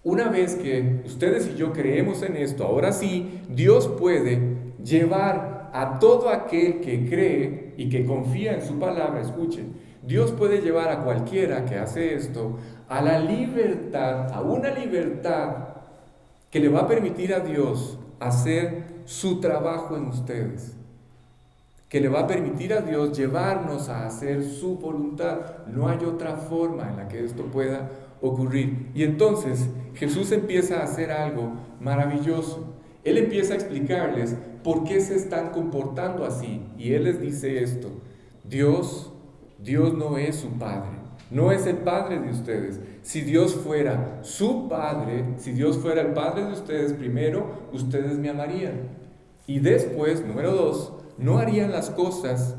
Una vez que ustedes y yo creemos en esto, ahora sí, Dios puede llevar a todo aquel que cree y que confía en su palabra, escuchen, Dios puede llevar a cualquiera que hace esto a la libertad, a una libertad que le va a permitir a Dios hacer su trabajo en ustedes, que le va a permitir a Dios llevarnos a hacer su voluntad. No hay otra forma en la que esto pueda ocurrir. Y entonces Jesús empieza a hacer algo maravilloso. Él empieza a explicarles por qué se están comportando así. Y Él les dice esto: Dios no es su Padre, no es el Padre de ustedes. Si Dios fuera su Padre, si Dios fuera el Padre de ustedes, primero, ustedes me amarían. Y después, número 2, no harían las cosas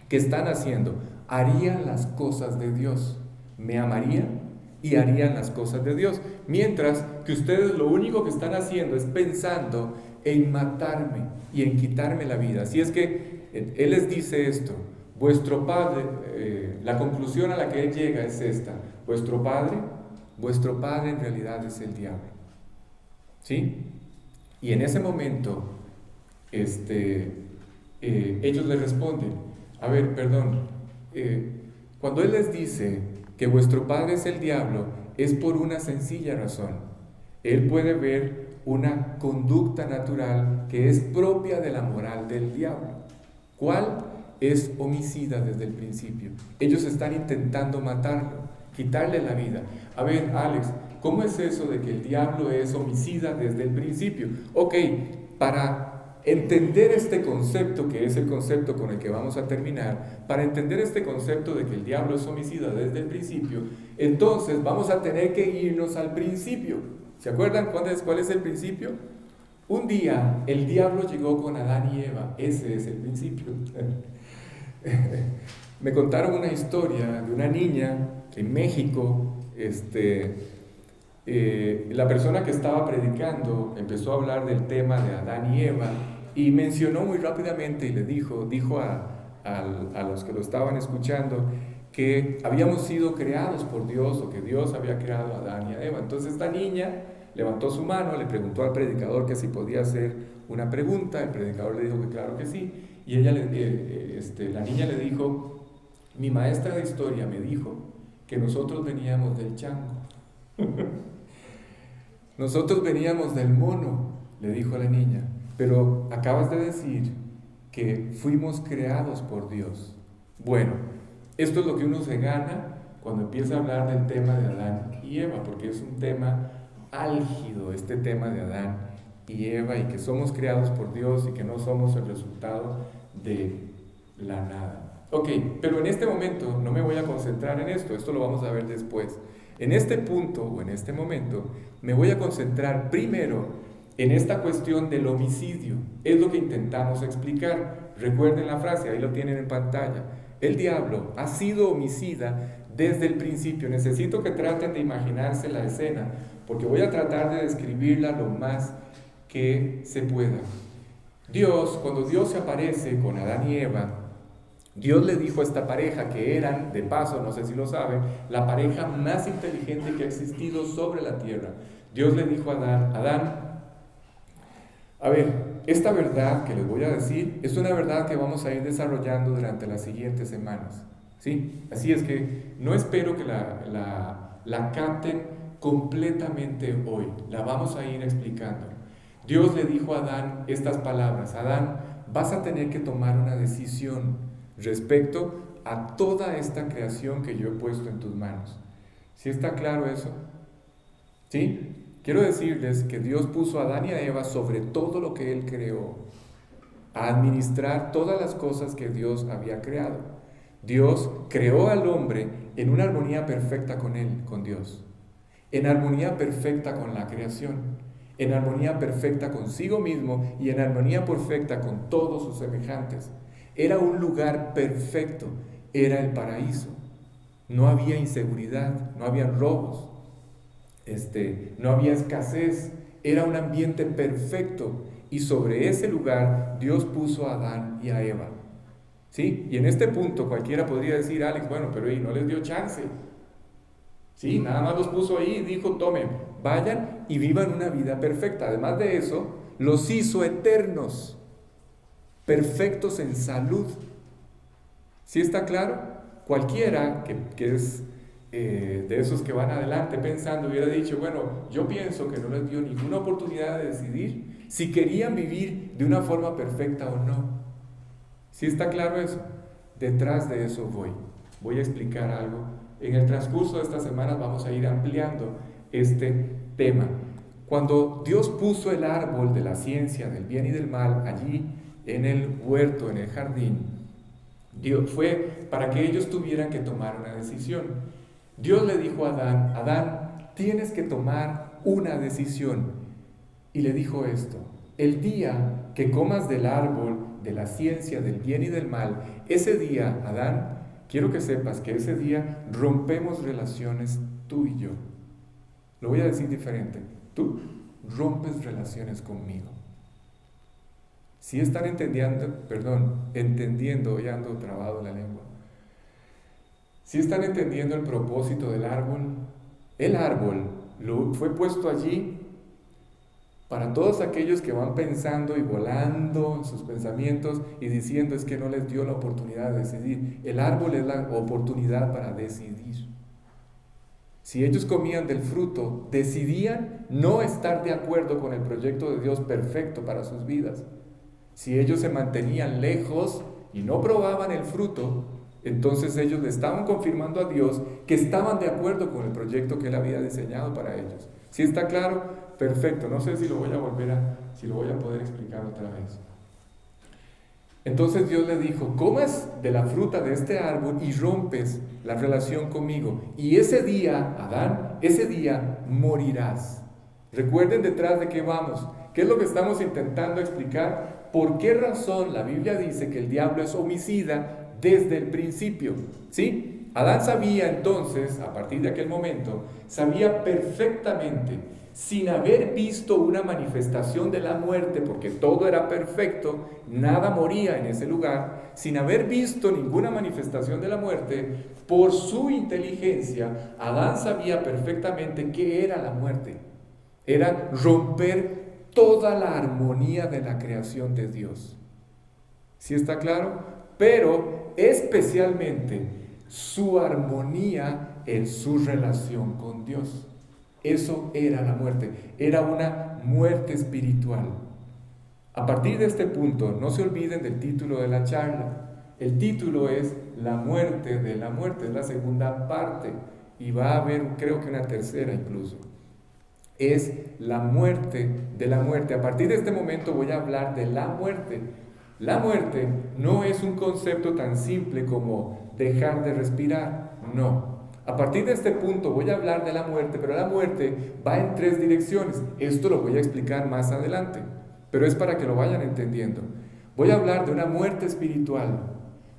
que están haciendo, harían las cosas de Dios. Me amarían y harían las cosas de Dios. Mientras que ustedes lo único que están haciendo es pensando en matarme y en quitarme la vida. Así es que Él les dice esto: vuestro Padre, la conclusión a la que Él llega es esta: vuestro Padre en realidad es el diablo. ¿Sí? Y en ese momento, ellos le responden: a ver, perdón, cuando Él les dice que vuestro padre es el diablo, es por una sencilla razón. Él puede ver una conducta natural que es propia de la moral del diablo. ¿Cuál? Es homicida desde el principio. Ellos están intentando matarlo, quitarle la vida. A ver, Alex, ¿cómo es eso de que el diablo es homicida desde el principio? Ok, para entender este concepto, que es el concepto con el que vamos a terminar, para entender este concepto de que el diablo es homicida desde el principio, entonces vamos a tener que irnos al principio. ¿Se acuerdan cuál es el principio? Un día el diablo llegó con Adán y Eva. Ese es el principio. Me contaron una historia de una niña en México. La persona que estaba predicando empezó a hablar del tema de Adán y Eva y mencionó muy rápidamente y le dijo a los que lo estaban escuchando que habíamos sido creados por Dios, o que Dios había creado a Adán y a Eva. Entonces esta niña levantó su mano, le preguntó al predicador que si podía hacer una pregunta. El predicador le dijo que claro que sí, y la niña le dijo: mi maestra de historia me dijo que nosotros veníamos del chango. Nosotros veníamos del mono, le dijo la niña, pero acabas de decir que fuimos creados por Dios. Bueno, esto es lo que uno se gana cuando empieza a hablar del tema de Adán y Eva, porque es un tema álgido, este tema de Adán y Eva, y que somos creados por Dios y que no somos el resultado de la nada. Ok, pero en este momento no me voy a concentrar en esto lo vamos a ver después. En este punto o en este momento me voy a concentrar primero en esta cuestión del homicidio. Es lo que intentamos explicar. Recuerden la frase, ahí lo tienen en pantalla. El diablo ha sido homicida desde el principio. Necesito que traten de imaginarse la escena, porque voy a tratar de describirla lo más que se pueda. Cuando Dios se aparece con Adán y Eva, Dios le dijo a esta pareja, que eran, de paso, no sé si lo saben, la pareja más inteligente que ha existido sobre la tierra. Dios le dijo a Adán, a ver, esta verdad que les voy a decir es una verdad que vamos a ir desarrollando durante las siguientes semanas, ¿sí? Así es que no espero que la capten completamente hoy, la vamos a ir explicando. Dios le dijo a Adán estas palabras: Adán, vas a tener que tomar una decisión respecto a toda esta creación que yo he puesto en tus manos. ¿Sí está claro eso? ¿Sí? Quiero decirles que Dios puso a Adán y a Eva sobre todo lo que Él creó, a administrar todas las cosas que Dios había creado. Dios creó al hombre en una armonía perfecta con él, con Dios, en armonía perfecta con la creación, en armonía perfecta consigo mismo y en armonía perfecta con todos sus semejantes. Era un lugar perfecto, era el paraíso. No había inseguridad, no había robos, no había escasez, era un ambiente perfecto. Y sobre ese lugar Dios puso a Adán y a Eva. ¿Sí? Y en este punto cualquiera podría decir, Alex, bueno, pero no les dio chance. Sí, nada más los puso ahí y dijo, tomen, vayan y vivan una vida perfecta. Además de eso, los hizo eternos, perfectos en salud. ¿Sí está claro? Cualquiera que es de esos que van adelante pensando hubiera dicho, bueno, yo pienso que no les dio ninguna oportunidad de decidir si querían vivir de una forma perfecta o no. ¿Sí está claro eso? Detrás de eso voy a explicar algo. En el transcurso de estas semanas vamos a ir ampliando este tema. Cuando Dios puso el árbol de la ciencia del bien y del mal allí en el huerto, en el jardín, Dios fue para que ellos tuvieran que tomar una decisión. Dios le dijo a Adán, Adán, tienes que tomar una decisión. Y le dijo esto, el día que comas del árbol de la ciencia del bien y del mal, ese día, Adán, quiero que sepas que ese día rompemos relaciones tú y yo. Lo voy a decir diferente. Tú rompes relaciones conmigo. Si están entendiendo, ya ando trabado la lengua. Si están entendiendo el propósito del árbol, el árbol fue puesto allí para todos aquellos que van pensando y volando en sus pensamientos y diciendo es que no les dio la oportunidad de decidir. El árbol es la oportunidad para decidir. Si ellos comían del fruto, decidían no estar de acuerdo con el proyecto de Dios perfecto para sus vidas. Si ellos se mantenían lejos y no probaban el fruto, entonces ellos le estaban confirmando a Dios que estaban de acuerdo con el proyecto que Él había diseñado para ellos. ¿Sí está claro? Perfecto. No sé si lo voy a poder explicar otra vez. Entonces Dios le dijo, comes de la fruta de este árbol y rompes la relación conmigo. Y ese día, Adán, ese día morirás. Recuerden detrás de qué vamos. ¿Qué es lo que estamos intentando explicar? ¿Por qué razón la Biblia dice que el diablo es homicida desde el principio? ¿Sí? Adán sabía entonces, a partir de aquel momento, sabía perfectamente, sin haber visto una manifestación de la muerte, porque todo era perfecto, nada moría en ese lugar, sin haber visto ninguna manifestación de la muerte, por su inteligencia, Adán sabía perfectamente qué era la muerte. Era romper toda la armonía de la creación de Dios. ¿Sí está claro? Pero especialmente su armonía en su relación con Dios. Eso era la muerte, era una muerte espiritual. A partir de este punto, no se olviden del título de la charla. El título es La muerte de la muerte, es la segunda parte, y va a haber, creo que una tercera incluso. Es la muerte de la muerte. A partir de este momento voy a hablar de la muerte. La muerte no es un concepto tan simple como dejar de respirar, no. A partir de este punto voy a hablar de la muerte, pero la muerte va en tres direcciones. Esto lo voy a explicar más adelante, pero es para que lo vayan entendiendo. Voy a hablar de una muerte espiritual,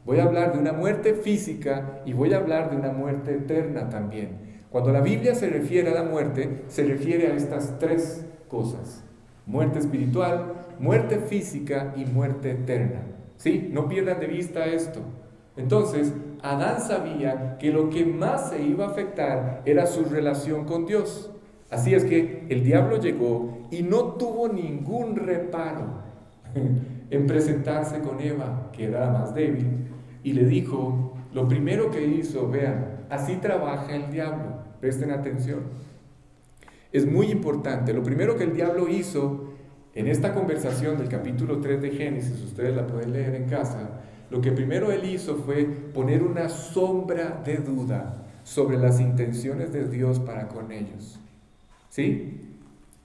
voy a hablar de una muerte física y voy a hablar de una muerte eterna también. Cuando la Biblia se refiere a la muerte, se refiere a estas tres cosas: muerte espiritual, muerte física y muerte eterna. ¿Sí? No pierdan de vista esto. Entonces, Adán sabía que lo que más se iba a afectar era su relación con Dios. Así es que el diablo llegó y no tuvo ningún reparo en presentarse con Eva, que era la más débil, y le dijo, lo primero que hizo, vean, así trabaja el diablo, presten atención. Es muy importante, lo primero que el diablo hizo en esta conversación del capítulo 3 de Génesis, ustedes la pueden leer en casa, lo que primero él hizo fue poner una sombra de duda sobre las intenciones de Dios para con ellos. ¿Sí?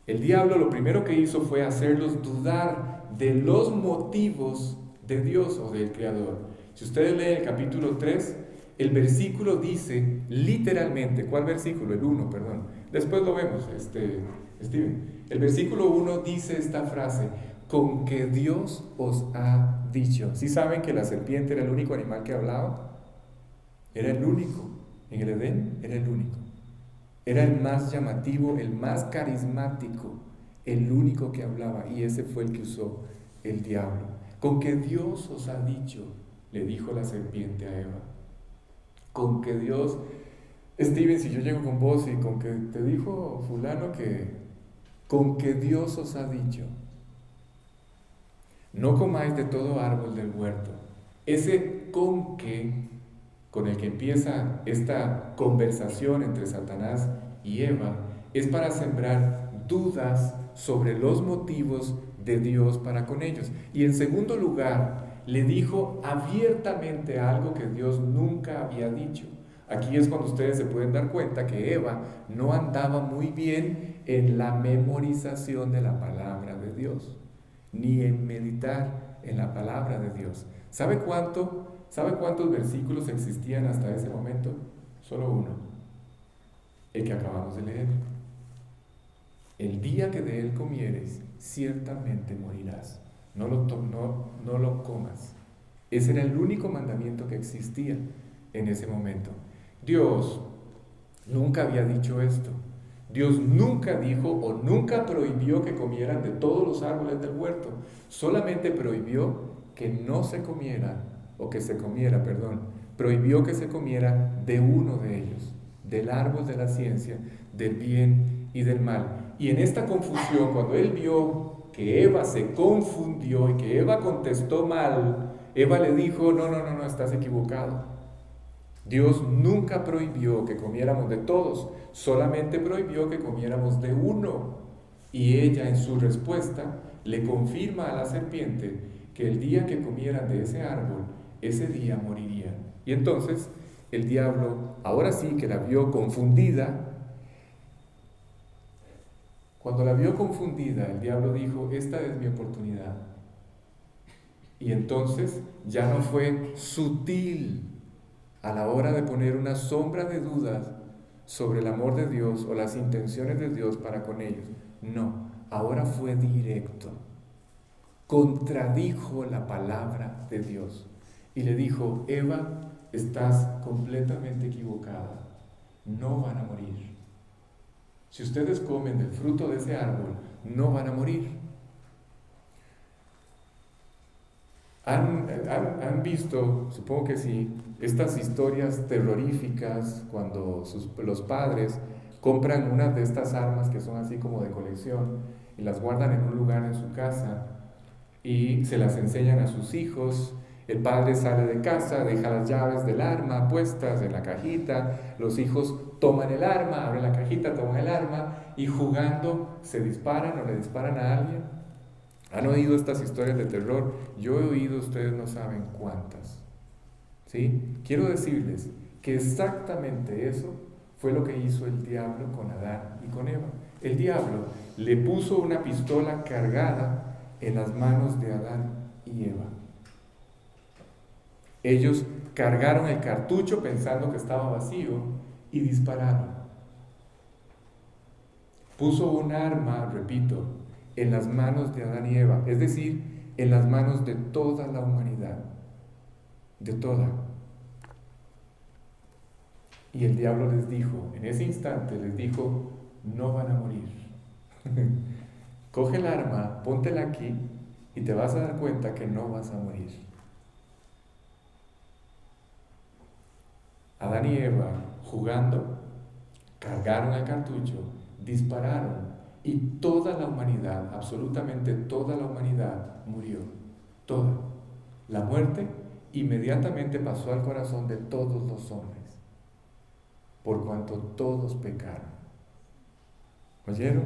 El diablo lo primero que hizo fue hacerlos dudar de los motivos de Dios o del Creador. Si ustedes leen el capítulo 3, el versículo dice literalmente, ¿cuál versículo? El 1, perdón. Después lo vemos, Steven. El versículo 1 dice esta frase: con que Dios os ha dicho. ¿Sí saben que la serpiente era el único animal que hablaba? Era el único. En el Edén era el único. Era el más llamativo, el más carismático, el único que hablaba. Y ese fue el que usó el diablo. Con que Dios os ha dicho, le dijo la serpiente a Eva. Con que Dios, Steven, si yo llego con vos y con que te dijo fulano que, con que Dios os ha dicho, no comáis de todo árbol del huerto. Ese con que, con el que empieza esta conversación entre Satanás y Eva, es para sembrar dudas sobre los motivos de Dios para con ellos. Y en segundo lugar, le dijo abiertamente algo que Dios nunca había dicho. Aquí es cuando ustedes se pueden dar cuenta que Eva no andaba muy bien en la memorización de la palabra de Dios, ni en meditar en la palabra de Dios. ¿Sabe cuántos versículos existían hasta ese momento? Solo uno, el que acabamos de leer. El día que de él comieres, ciertamente morirás. No lo comas. Ese era el único mandamiento que existía en ese momento. Dios nunca había dicho esto. Dios nunca dijo o nunca prohibió que comieran de todos los árboles del huerto. Solamente prohibió que no se comiera, o que se comiera, perdón, prohibió que se comiera de uno de ellos, del árbol de la ciencia, del bien y del mal. Y en esta confusión, cuando él vio que Eva se confundió y que Eva contestó mal, Eva le dijo: no, estás equivocado. Dios nunca prohibió que comiéramos de todos, solamente prohibió que comiéramos de uno. Y ella, en su respuesta, le confirma a la serpiente que el día que comieran de ese árbol, ese día morirían. Y entonces el diablo, ahora sí que la vio confundida, cuando la vio confundida, el diablo dijo: esta es mi oportunidad. Y entonces ya no fue sutil a la hora de poner una sombra de dudas sobre el amor de Dios o las intenciones de Dios para con ellos. No, ahora fue directo. Contradijo la palabra de Dios y le dijo: Eva, estás completamente equivocada. No van a morir. Si ustedes comen del fruto de ese árbol, no van a morir. ¿Han visto, supongo que sí, estas historias terroríficas cuando los padres compran unas de estas armas que son así como de colección y las guardan en un lugar en su casa y se las enseñan a sus hijos? El padre sale de casa, deja las llaves del arma puestas en la cajita, los hijos toman el arma, abren la cajita, toman el arma y jugando se disparan o le disparan a alguien. ¿Han oído estas historias de terror? Yo he oído, ustedes no saben cuántas. ¿Sí? Quiero decirles que exactamente eso fue lo que hizo el diablo con Adán y con Eva. El diablo le puso una pistola cargada en las manos de Adán y Eva. Ellos cargaron el cartucho pensando que estaba vacío y dispararon. Puso un arma, repito, en las manos de Adán y Eva, es decir, en las manos de toda la humanidad, de toda. Y el diablo les dijo, en ese instante les dijo: no van a morir. Coge el arma, póntela aquí y te vas a dar cuenta que no vas a morir. Adán y Eva, jugando, cargaron el cartucho, dispararon y toda la humanidad, absolutamente toda la humanidad murió. Toda. La muerte inmediatamente pasó al corazón de todos los hombres, por cuanto todos pecaron. ¿Oyeron?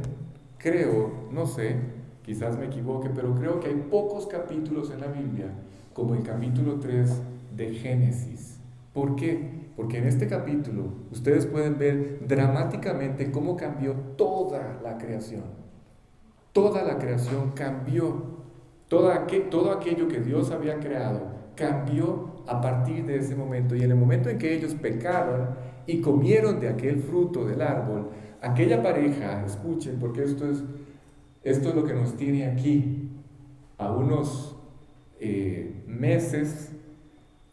Creo, no sé, quizás me equivoque, pero creo que hay pocos capítulos en la Biblia como el capítulo 3 de Génesis. ¿Por qué? Porque en este capítulo ustedes pueden ver dramáticamente cómo cambió toda la creación. Toda la creación cambió. Todo aquello que Dios había creado cambió a partir de ese momento. Y en el momento en que ellos pecaron y comieron de aquel fruto del árbol, aquella pareja, escuchen, porque esto es lo que nos tiene aquí, a unos meses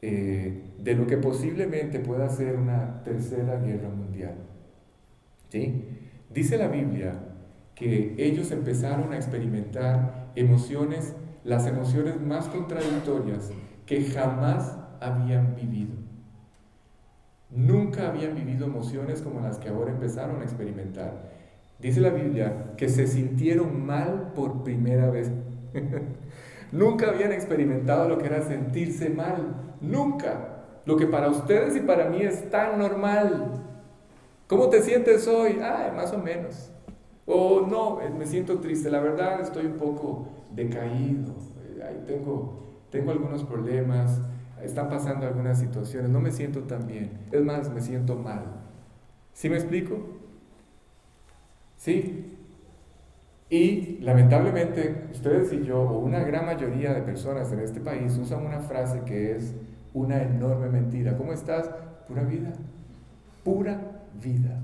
de lo que posiblemente pueda ser una tercera guerra mundial. ¿Sí? Dice la Biblia que ellos empezaron a experimentar emociones, las emociones más contradictorias que jamás habían vivido. Nunca habían vivido emociones como las que ahora empezaron a experimentar. Dice la Biblia que se sintieron mal por primera vez. Nunca habían experimentado lo que era sentirse mal. Nunca. Lo que para ustedes y para mí es tan normal. ¿Cómo te sientes hoy? Más o menos. O no, me siento triste. La verdad estoy un poco decaído. Tengo algunos problemas. Están pasando algunas situaciones. No me siento tan bien. Es más, me siento mal. ¿Sí me explico? Sí. Y lamentablemente ustedes y yo, o una gran mayoría de personas en este país, usan una frase que es una enorme mentira. ¿Cómo estás? Pura vida. Pura vida.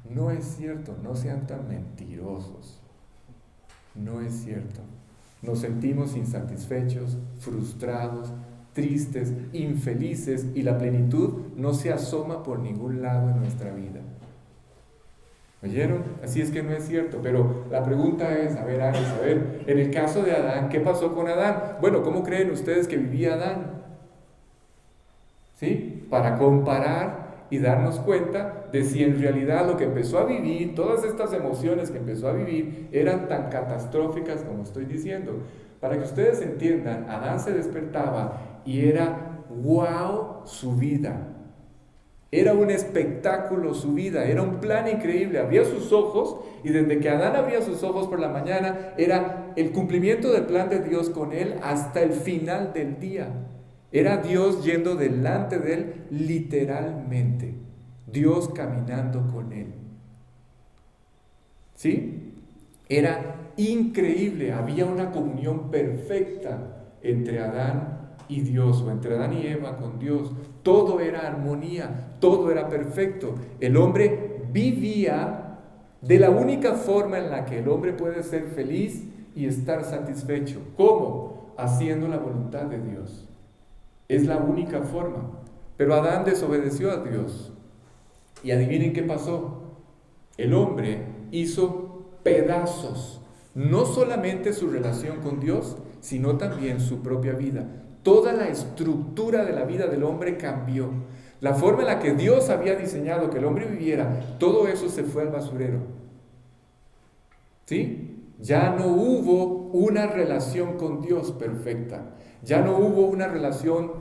No es cierto, no sean tan mentirosos. No es cierto. Nos sentimos insatisfechos, frustrados, tristes, infelices, y la plenitud no se asoma por ningún lado en nuestra vida. ¿Oyeron? Así es que no es cierto. Pero la pregunta es, en el caso de Adán, ¿qué pasó con Adán? Bueno, ¿cómo creen ustedes que vivía Adán? ¿Sí? Para comparar y darnos cuenta de si en realidad lo que empezó a vivir, todas estas emociones que empezó a vivir, eran tan catastróficas como estoy diciendo. Para que ustedes entiendan, Adán se despertaba y era wow su vida. Era un espectáculo su vida, era un plan increíble. Abría sus ojos y desde que Adán abría sus ojos por la mañana era el cumplimiento del plan de Dios con él hasta el final del día. Era Dios yendo delante de él literalmente. Dios caminando con él. ¿Sí? Era increíble, había una comunión perfecta entre Adán y Dios, o entre Adán y Eva con Dios. Todo era armonía, todo era perfecto. El hombre vivía de la única forma en la que el hombre puede ser feliz y estar satisfecho. ¿Cómo? Haciendo la voluntad de Dios. Es la única forma. Pero Adán desobedeció a Dios. Y adivinen qué pasó. El hombre hizo pedazos, no solamente su relación con Dios, sino también su propia vida. Toda la estructura de la vida del hombre cambió. La forma en la que Dios había diseñado que el hombre viviera, todo eso se fue al basurero. ¿Sí? Ya no hubo una relación con Dios perfecta. Ya no hubo una relación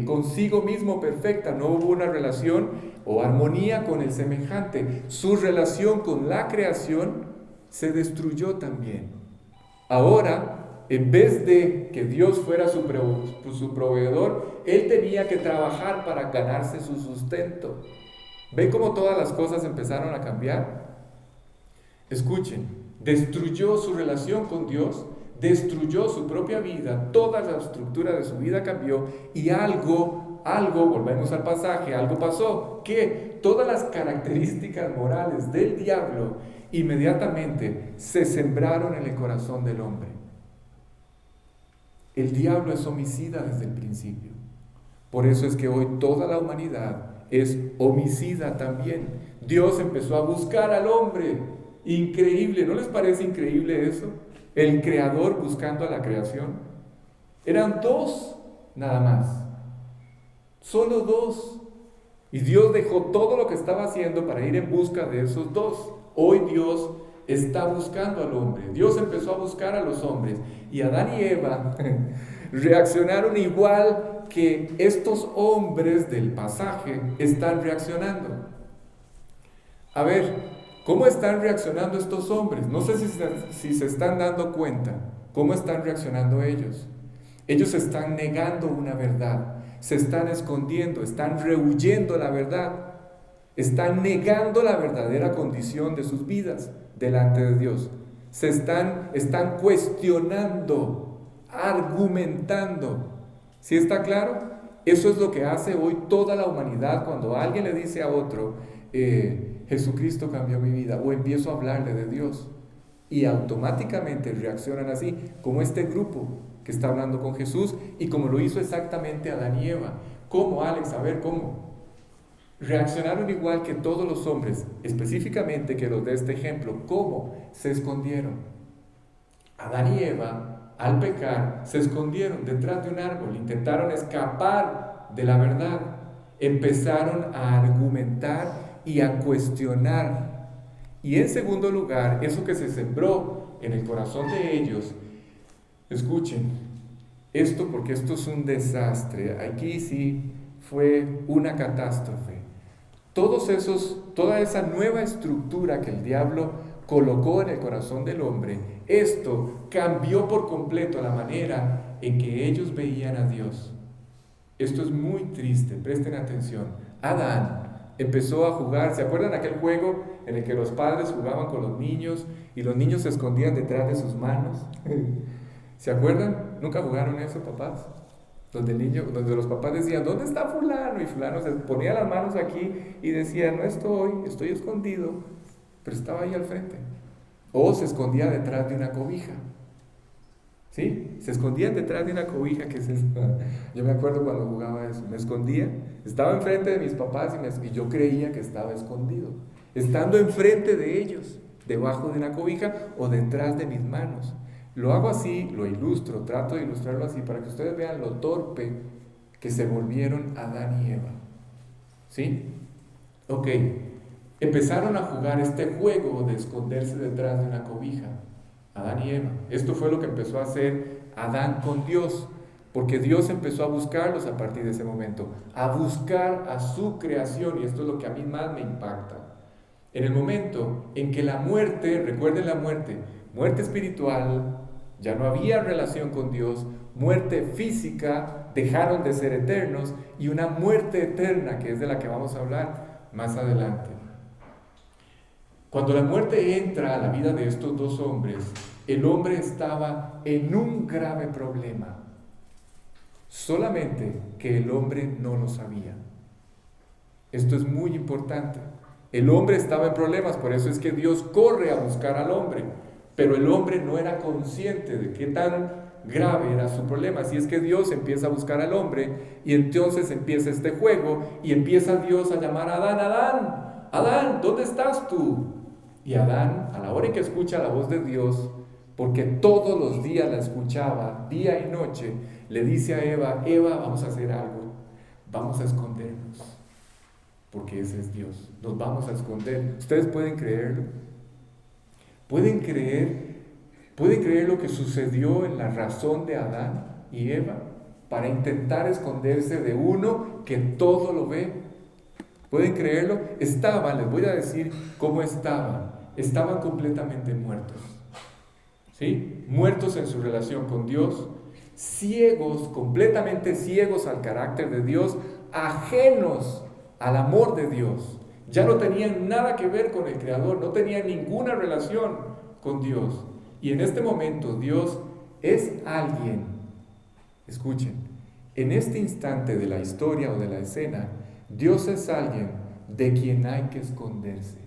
consigo mismo perfecta. No hubo una relación o armonía con el semejante. Su relación con la creación se destruyó también. Ahora, en vez de que Dios fuera su proveedor, él tenía que trabajar para ganarse su sustento. ¿Ven cómo todas las cosas empezaron a cambiar? Escuchen, destruyó su relación con Dios, destruyó su propia vida, toda la estructura de su vida cambió y algo, volvemos al pasaje, algo pasó, que todas las características morales del diablo inmediatamente se sembraron en el corazón del hombre. El diablo es homicida desde el principio. Por eso es que hoy toda la humanidad es homicida también. Dios empezó a buscar al hombre. Increíble, ¿no les parece increíble eso? El creador buscando a la creación. Eran dos nada más. Solo dos. Y Dios dejó todo lo que estaba haciendo para ir en busca de esos dos. Hoy Dios está buscando al hombre. Dios empezó a buscar a los hombres. Y Adán y Eva reaccionaron igual que estos hombres del pasaje están reaccionando. A ver, ¿cómo están reaccionando estos hombres? No sé si se están dando cuenta. ¿Cómo están reaccionando ellos? Ellos están negando una verdad. Se están escondiendo, están rehuyendo la verdad. Están negando la verdadera condición de sus vidas delante de Dios. Están cuestionando, argumentando. ¿Sí está claro? Eso es lo que hace hoy toda la humanidad cuando alguien le dice a otro, Jesucristo cambió mi vida, o empiezo a hablarle de Dios. Y automáticamente reaccionan así, como este grupo que está hablando con Jesús y como lo hizo exactamente Adán y Eva. ¿Cómo, Alex? A ver, ¿cómo? Reaccionaron igual que todos los hombres, específicamente que los de este ejemplo. ¿Cómo? Se escondieron. Adán y Eva, al pecar, se escondieron detrás de un árbol, intentaron escapar de la verdad, empezaron a argumentar y a cuestionar. Y en segundo lugar, eso que se sembró en el corazón de ellos, escuchen, esto porque esto es un desastre, aquí sí fue una catástrofe. Toda esa nueva estructura que el diablo colocó en el corazón del hombre, esto cambió por completo la manera en que ellos veían a Dios. Esto es muy triste, presten atención. Adán empezó a jugar, ¿se acuerdan aquel juego en el que los padres jugaban con los niños y los niños se escondían detrás de sus manos? ¿Se acuerdan? ¿Nunca jugaron eso, papás? Donde los papás decían, ¿dónde está fulano? Y fulano se ponía las manos aquí y decía, no estoy escondido, pero estaba ahí al frente. O se escondía detrás de una cobija. ¿Sí? Se escondían detrás de una cobija, que es esta. Yo me acuerdo cuando jugaba eso, me escondía, estaba enfrente de mis papás y yo creía que estaba escondido, estando enfrente de ellos, debajo de una cobija o detrás de mis manos. Lo hago así, lo ilustro, trato de ilustrarlo así para que ustedes vean lo torpe que se volvieron Adán y Eva. ¿Sí? Ok, empezaron a jugar este juego de esconderse detrás de una cobija. Adán y Eva. Esto fue lo que empezó a hacer Adán con Dios, porque Dios empezó a buscarlos a partir de ese momento, a buscar a su creación, y esto es lo que a mí más me impacta. En el momento en que la muerte, recuerden la muerte espiritual, ya no había relación con Dios, muerte física, dejaron de ser eternos, y una muerte eterna, que es de la que vamos a hablar más adelante. Cuando la muerte entra a la vida de estos dos hombres, el hombre estaba en un grave problema, solamente que el hombre no lo sabía. Esto es muy importante. El hombre estaba en problemas, por eso es que Dios corre a buscar al hombre, pero el hombre no era consciente de qué tan grave era su problema. Así es que Dios empieza a buscar al hombre y entonces empieza este juego y empieza Dios a llamar a Adán, Adán, Adán, ¿dónde estás tú? Y Adán, a la hora en que escucha la voz de Dios, porque todos los días la escuchaba, día y noche, le dice a Eva, Eva, vamos a hacer algo, vamos a escondernos, porque ese es Dios, nos vamos a esconder. ¿Ustedes pueden creerlo? ¿Pueden creer lo que sucedió en la razón de Adán y Eva para intentar esconderse de uno que todo lo ve? ¿Pueden creerlo? Les voy a decir cómo estaban completamente muertos, ¿sí? Muertos en su relación con Dios, ciegos, completamente ciegos al carácter de Dios, ajenos al amor de Dios. Ya no tenían nada que ver con el Creador, no tenían ninguna relación con Dios. Y en este momento Dios es alguien, escuchen, en este instante de la historia o de la escena, Dios es alguien de quien hay que esconderse.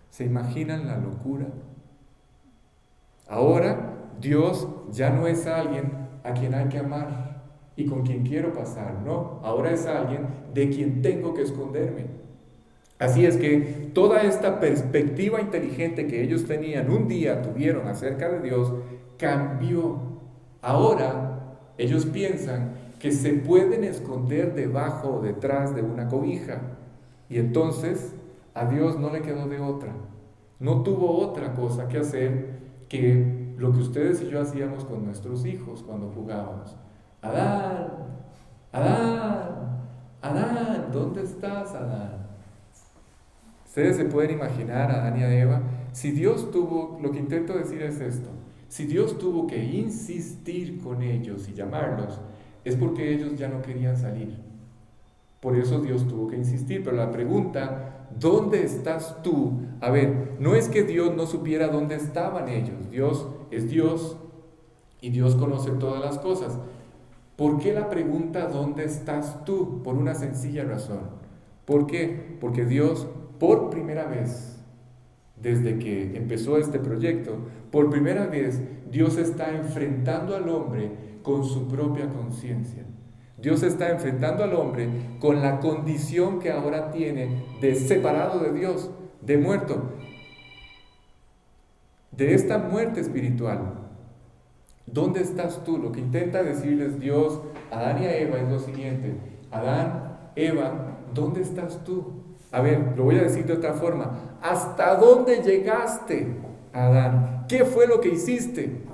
¿Se imaginan la locura? Ahora Dios ya no es alguien a quien hay que amar y con quien quiero pasar, no, ahora es alguien de quien tengo que esconderme. Así es que toda esta perspectiva inteligente que ellos tuvieron acerca de Dios, cambió. Ahora ellos piensan que se pueden esconder debajo o detrás de una cobija. Y entonces a Dios no le quedó de otra. No tuvo otra cosa que hacer que lo que ustedes y yo hacíamos con nuestros hijos cuando jugábamos. Adán, Adán, Adán, ¿dónde estás, Adán? Ustedes se pueden imaginar a Adán y a Eva. Lo que intento decir es esto: si Dios tuvo que insistir con ellos y llamarlos, es porque ellos ya no querían salir. Por eso Dios tuvo que insistir. Pero la pregunta, ¿dónde estás tú? A ver, no es que Dios no supiera dónde estaban ellos. Dios es Dios y Dios conoce todas las cosas. ¿Por qué la pregunta ¿dónde estás tú? Por una sencilla razón. ¿Por qué? Porque Dios, por primera vez, desde que empezó este proyecto, por primera vez Dios está enfrentando al hombre con su propia conciencia. Dios está enfrentando al hombre con la condición que ahora tiene de separado de Dios, de muerto, de esta muerte espiritual. ¿Dónde estás tú? Lo que intenta decirles Dios a Adán y a Eva es lo siguiente: Adán, Eva, ¿dónde estás tú? A ver, lo voy a decir de otra forma. ¿Hasta dónde llegaste, Adán? ¿Qué fue lo que hiciste?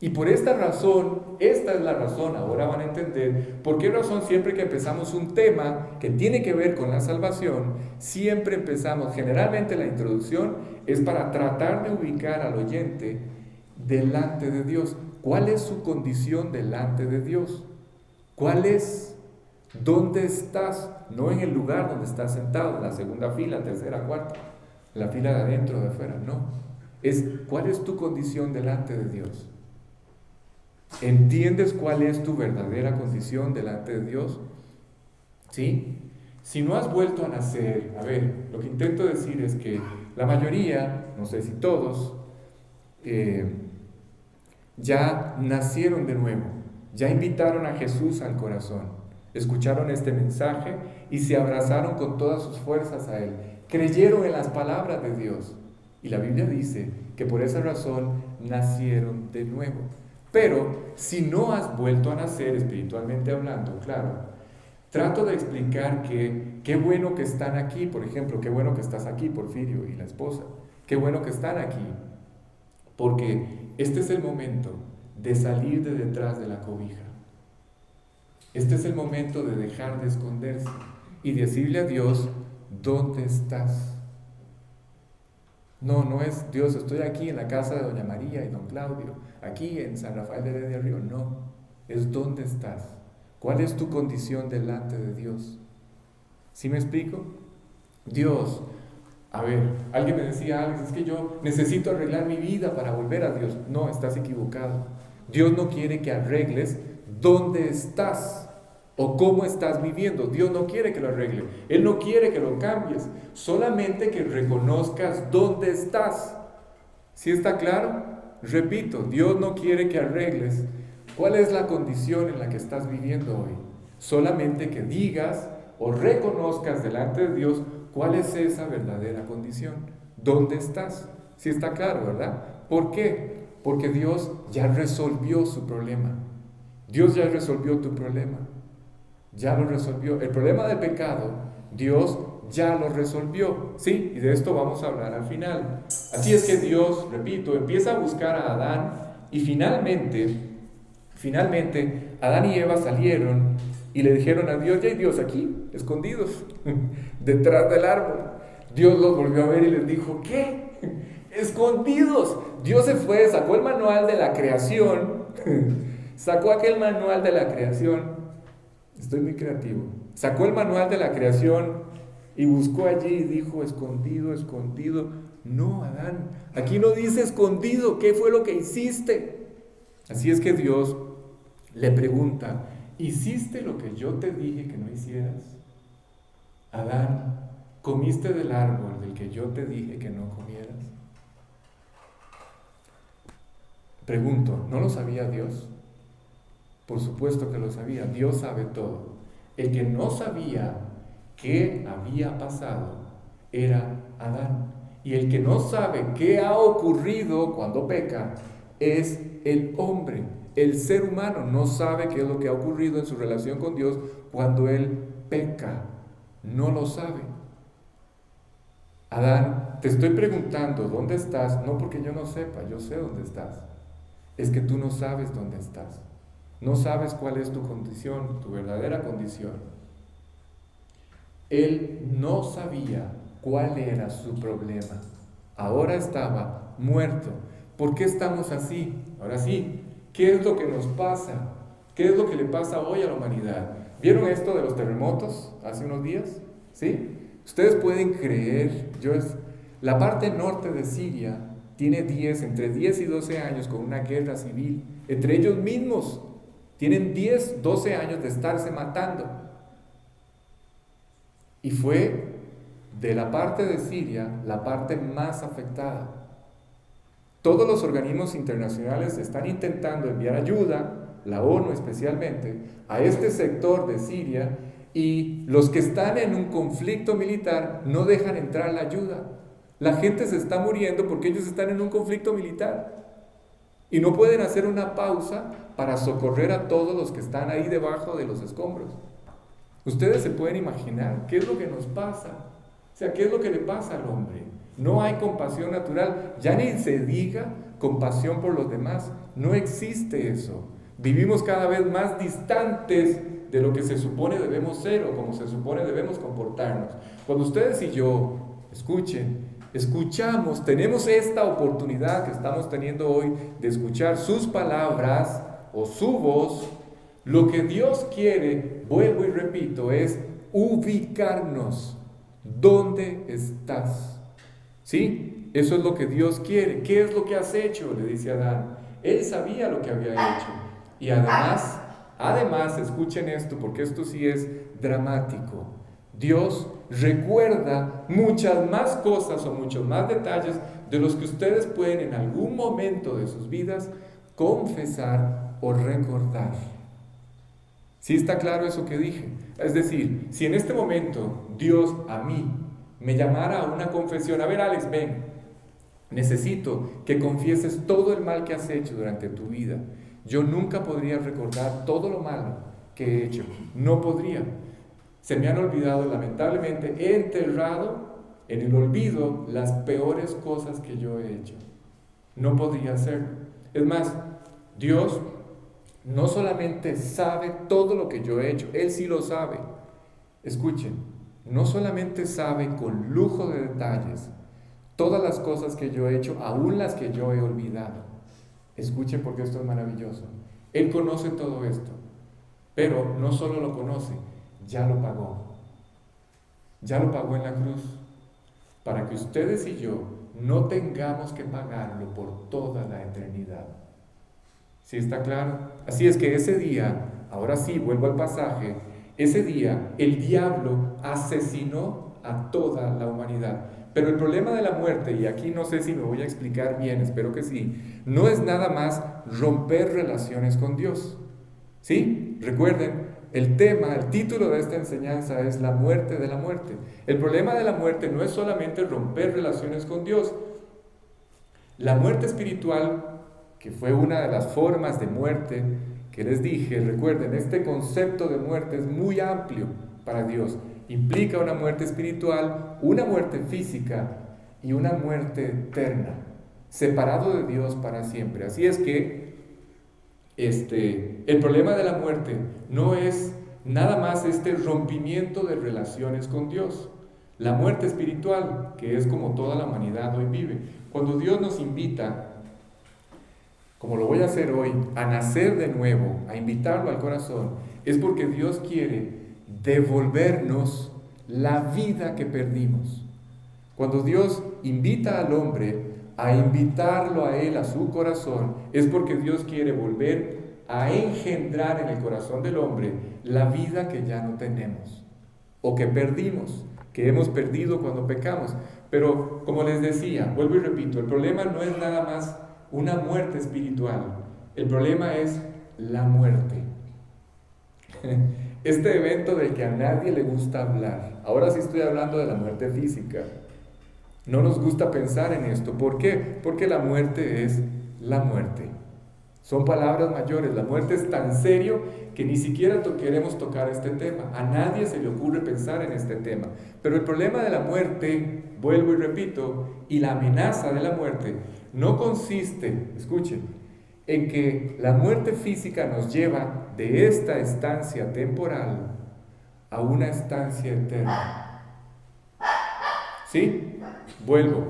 Y por esta razón, esta es la razón, ahora van a entender por qué razón siempre que empezamos un tema que tiene que ver con la salvación, siempre empezamos, generalmente la introducción es para tratar de ubicar al oyente delante de Dios. ¿Cuál es su condición delante de Dios? ¿Cuál es? ¿Dónde estás? No en el lugar donde estás sentado, en la segunda fila, tercera, cuarta, la fila de adentro, de afuera, no. Es ¿cuál es tu condición delante de Dios? ¿Entiendes cuál es tu verdadera condición delante de Dios? ¿Sí? Si no has vuelto a nacer, a ver, lo que intento decir es que la mayoría, no sé si todos, ya nacieron de nuevo, ya invitaron a Jesús al corazón, escucharon este mensaje y se abrazaron con todas sus fuerzas a Él, creyeron en las palabras de Dios. Y la Biblia dice que por esa razón nacieron de nuevo. Pero si no has vuelto a nacer espiritualmente hablando, claro, trato de explicar que qué bueno que están aquí, por ejemplo, qué bueno que estás aquí, Porfirio y la esposa, qué bueno que están aquí, porque este es el momento de salir de detrás de la cobija. Este es el momento de dejar de esconderse y decirle a Dios, ¿dónde estás? No, no es Dios, estoy aquí en la casa de doña María y don Claudio, aquí en San Rafael de Heredia Río. No, es ¿dónde estás? ¿Cuál es tu condición delante de Dios? ¿Sí me explico? Dios, a ver, alguien me decía, Alex, es que yo necesito arreglar mi vida para volver a Dios. No, estás equivocado. Dios no quiere que arregles dónde estás o cómo estás viviendo. Dios no quiere que lo arregle. Él no quiere que lo cambies. Solamente que reconozcas dónde estás. ¿Sí está claro? Repito, Dios no quiere que arregles cuál es la condición en la que estás viviendo hoy. Solamente que digas o reconozcas delante de Dios cuál es esa verdadera condición. ¿Dónde estás? Sí está claro, ¿verdad? ¿Por qué? Porque Dios ya resolvió su problema. Dios ya resolvió tu problema. Ya lo resolvió. El problema del pecado, Dios ya lo resolvió. Sí, y de esto vamos a hablar al final. Así es que Dios, repito, empieza a buscar a Adán y finalmente, Adán y Eva salieron y le dijeron a Dios, ya hay Dios aquí, escondidos, detrás del árbol. Dios los volvió a ver y les dijo, ¿qué? Escondidos. Dios se fue, sacó el manual de la creación, sacó aquel manual de la creación. Estoy muy creativo. Sacó el manual de la creación y buscó allí y dijo, escondido, escondido. No, Adán, aquí no dice escondido. ¿Qué fue lo que hiciste? Así es que Dios le pregunta, ¿hiciste lo que yo te dije que no hicieras? Adán, ¿comiste del árbol del que yo te dije que no comieras? Pregunto, ¿no lo sabía Dios? Por supuesto que lo sabía, Dios sabe todo. El que no sabía qué había pasado era Adán. Y el que no sabe qué ha ocurrido cuando peca es el hombre. El ser humano no sabe qué es lo que ha ocurrido en su relación con Dios cuando él peca. No lo sabe. Adán, te estoy preguntando dónde estás, no porque yo no sepa, yo sé dónde estás. Es que tú no sabes dónde estás. No sabes cuál es tu condición, tu verdadera condición. Él no sabía cuál era su problema. Ahora estaba muerto. ¿Por qué estamos así? Ahora sí, ¿qué es lo que nos pasa? ¿Qué es lo que le pasa hoy a la humanidad? ¿Vieron esto de los terremotos hace unos días? ¿Sí? Ustedes pueden creer, la parte norte de Siria tiene entre 10 y 12 años con una guerra civil entre ellos mismos. Tienen 10, 12 años de estarse matando. Y fue de la parte de Siria la parte más afectada. Todos los organismos internacionales están intentando enviar ayuda, la ONU especialmente, a este sector de Siria, y los que están en un conflicto militar no dejan entrar la ayuda. La gente se está muriendo porque ellos están en un conflicto militar y no pueden hacer una pausa para socorrer a todos los que están ahí debajo de los escombros. Ustedes se pueden imaginar qué es lo que nos pasa. O sea, ¿qué es lo que le pasa al hombre? No hay compasión natural, ya ni se diga compasión por los demás. No existe eso. Vivimos cada vez más distantes de lo que se supone debemos ser o como se supone debemos comportarnos. Cuando ustedes y yo escuchamos, tenemos esta oportunidad que estamos teniendo hoy de escuchar sus palabras o su voz, lo que Dios quiere, vuelvo y repito, es ubicarnos. ¿Dónde estás? ¿Sí? Eso es lo que Dios quiere. ¿Qué es lo que has hecho?, le dice Adán. Él sabía lo que había hecho. Y además, escuchen esto, porque esto sí es dramático. Dios recuerda muchas más cosas o muchos más detalles de los que ustedes pueden en algún momento de sus vidas confesar o recordar. ¿Sí está claro eso que dije? Es decir, si en este momento Dios a mí me llamara a una confesión, a ver, Alex, ven, necesito que confieses todo el mal que has hecho durante tu vida. Yo nunca podría recordar todo lo malo que he hecho. No podría. Se me han olvidado, lamentablemente, he enterrado en el olvido las peores cosas que yo he hecho. No podría hacerlo. Es más, Dios no solamente sabe todo lo que yo he hecho, Él sí lo sabe. Escuchen, no solamente sabe con lujo de detalles todas las cosas que yo he hecho, aún las que yo he olvidado. Escuchen, porque esto es maravilloso. Él conoce todo esto, pero no solo lo conoce, ya lo pagó. Ya lo pagó en la cruz, para que ustedes y yo no tengamos que pagarlo por toda la eternidad. ¿Sí está claro? Así es que ese día, ahora sí, vuelvo al pasaje, ese día el diablo asesinó a toda la humanidad. Pero el problema de la muerte, y aquí no sé si me voy a explicar bien, espero que sí, no es nada más romper relaciones con Dios. ¿Sí? Recuerden, el título de esta enseñanza es la muerte de la muerte. El problema de la muerte no es solamente romper relaciones con Dios. La muerte espiritual, que fue una de las formas de muerte que les dije, recuerden, este concepto de muerte es muy amplio para Dios. Implica una muerte espiritual, una muerte física y una muerte eterna, separado de Dios para siempre. Así es que el problema de la muerte no es nada más este rompimiento de relaciones con Dios. La muerte espiritual, que es como toda la humanidad hoy vive. Cuando Dios nos invita, como lo voy a hacer hoy, a nacer de nuevo, a invitarlo al corazón, es porque Dios quiere devolvernos la vida que perdimos. Cuando Dios invita al hombre a invitarlo a él, a su corazón, es porque Dios quiere volver a engendrar en el corazón del hombre la vida que ya no tenemos o que perdimos, que hemos perdido cuando pecamos. Pero como les decía, vuelvo y repito, el problema no es nada más una muerte espiritual, el problema es la muerte. Este evento del que a nadie le gusta hablar. Ahora sí estoy hablando de la muerte física. No nos gusta pensar en esto. ¿Por qué? Porque la muerte es la muerte. Son palabras mayores. La muerte es tan serio que ni siquiera queremos tocar este tema. A nadie se le ocurre pensar en este tema. Pero el problema de la muerte, vuelvo y repito, y la amenaza de la muerte, no consiste, escuchen, en que la muerte física nos lleva de esta estancia temporal a una estancia eterna. ¿Sí? Vuelvo.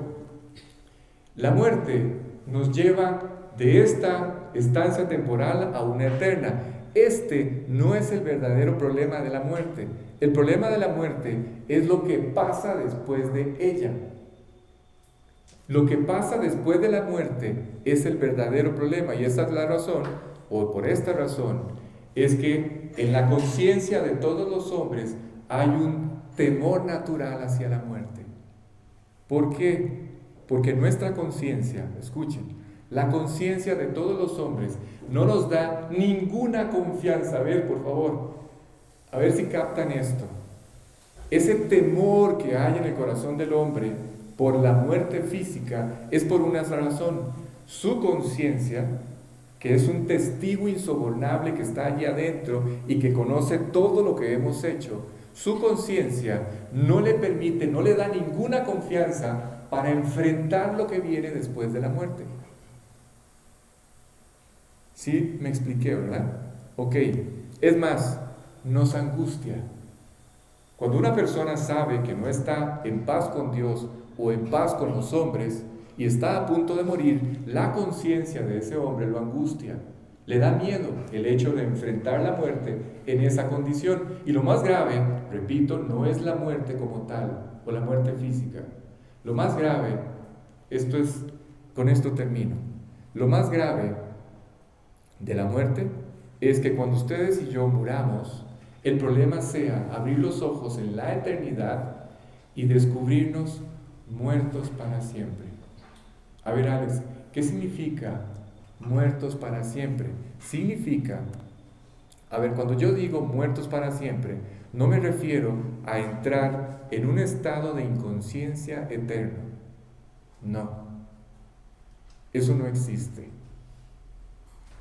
La muerte nos lleva de esta estancia temporal a una eterna. Este no es el verdadero problema de la muerte. El problema de la muerte es lo que pasa después de ella. Lo que pasa después de la muerte es el verdadero problema, y esa es la razón, o por esta razón, es que en la conciencia de todos los hombres hay un temor natural hacia la muerte. ¿Por qué? Porque nuestra conciencia, escuchen, la conciencia de todos los hombres no nos da ninguna confianza. A ver, por favor, a ver si captan esto. Ese temor que hay en el corazón del hombre por la muerte física es por una razón. Su conciencia, que es un testigo insobornable que está allí adentro y que conoce todo lo que hemos hecho, su conciencia no le permite, no le da ninguna confianza para enfrentar lo que viene después de la muerte. ¿Sí? Me expliqué, ¿verdad? Ok. Es más, nos angustia. Cuando una persona sabe que no está en paz con Dios o en paz con los hombres y está a punto de morir, la conciencia de ese hombre lo angustia. Le da miedo el hecho de enfrentar la muerte en esa condición. Y lo más grave, repito, no es la muerte como tal o la muerte física. Lo más grave, con esto termino. Lo más grave de la muerte es que cuando ustedes y yo muramos, el problema sea abrir los ojos en la eternidad y descubrirnos muertos para siempre. A ver, Alex, ¿qué significa muertos para siempre? Significa, a ver, cuando yo digo muertos para siempre, no me refiero a entrar en un estado de inconsciencia eterno. No, eso no existe.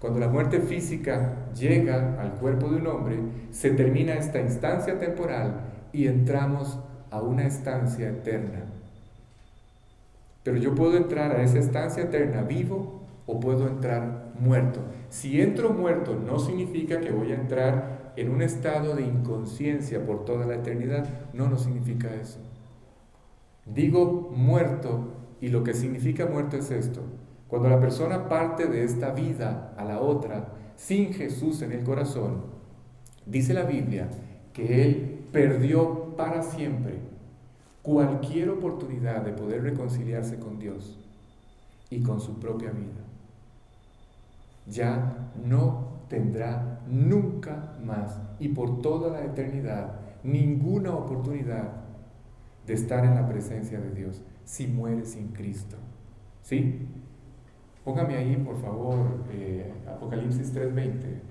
Cuando la muerte física llega al cuerpo de un hombre, se termina esta instancia temporal y entramos a una estancia eterna. Pero yo puedo entrar a esa estancia eterna vivo o puedo entrar muerto. Si entro muerto, no significa que voy a entrar en un estado de inconsciencia por toda la eternidad. No significa eso. Digo muerto y lo que significa muerto es esto. Cuando la persona parte de esta vida a la otra sin Jesús en el corazón, dice la Biblia que él perdió para siempre cualquier oportunidad de poder reconciliarse con Dios y con su propia vida. Ya no tendrá nunca más y por toda la eternidad ninguna oportunidad de estar en la presencia de Dios si muere sin Cristo. ¿Sí? Póngame ahí, por favor, Apocalipsis 3:20.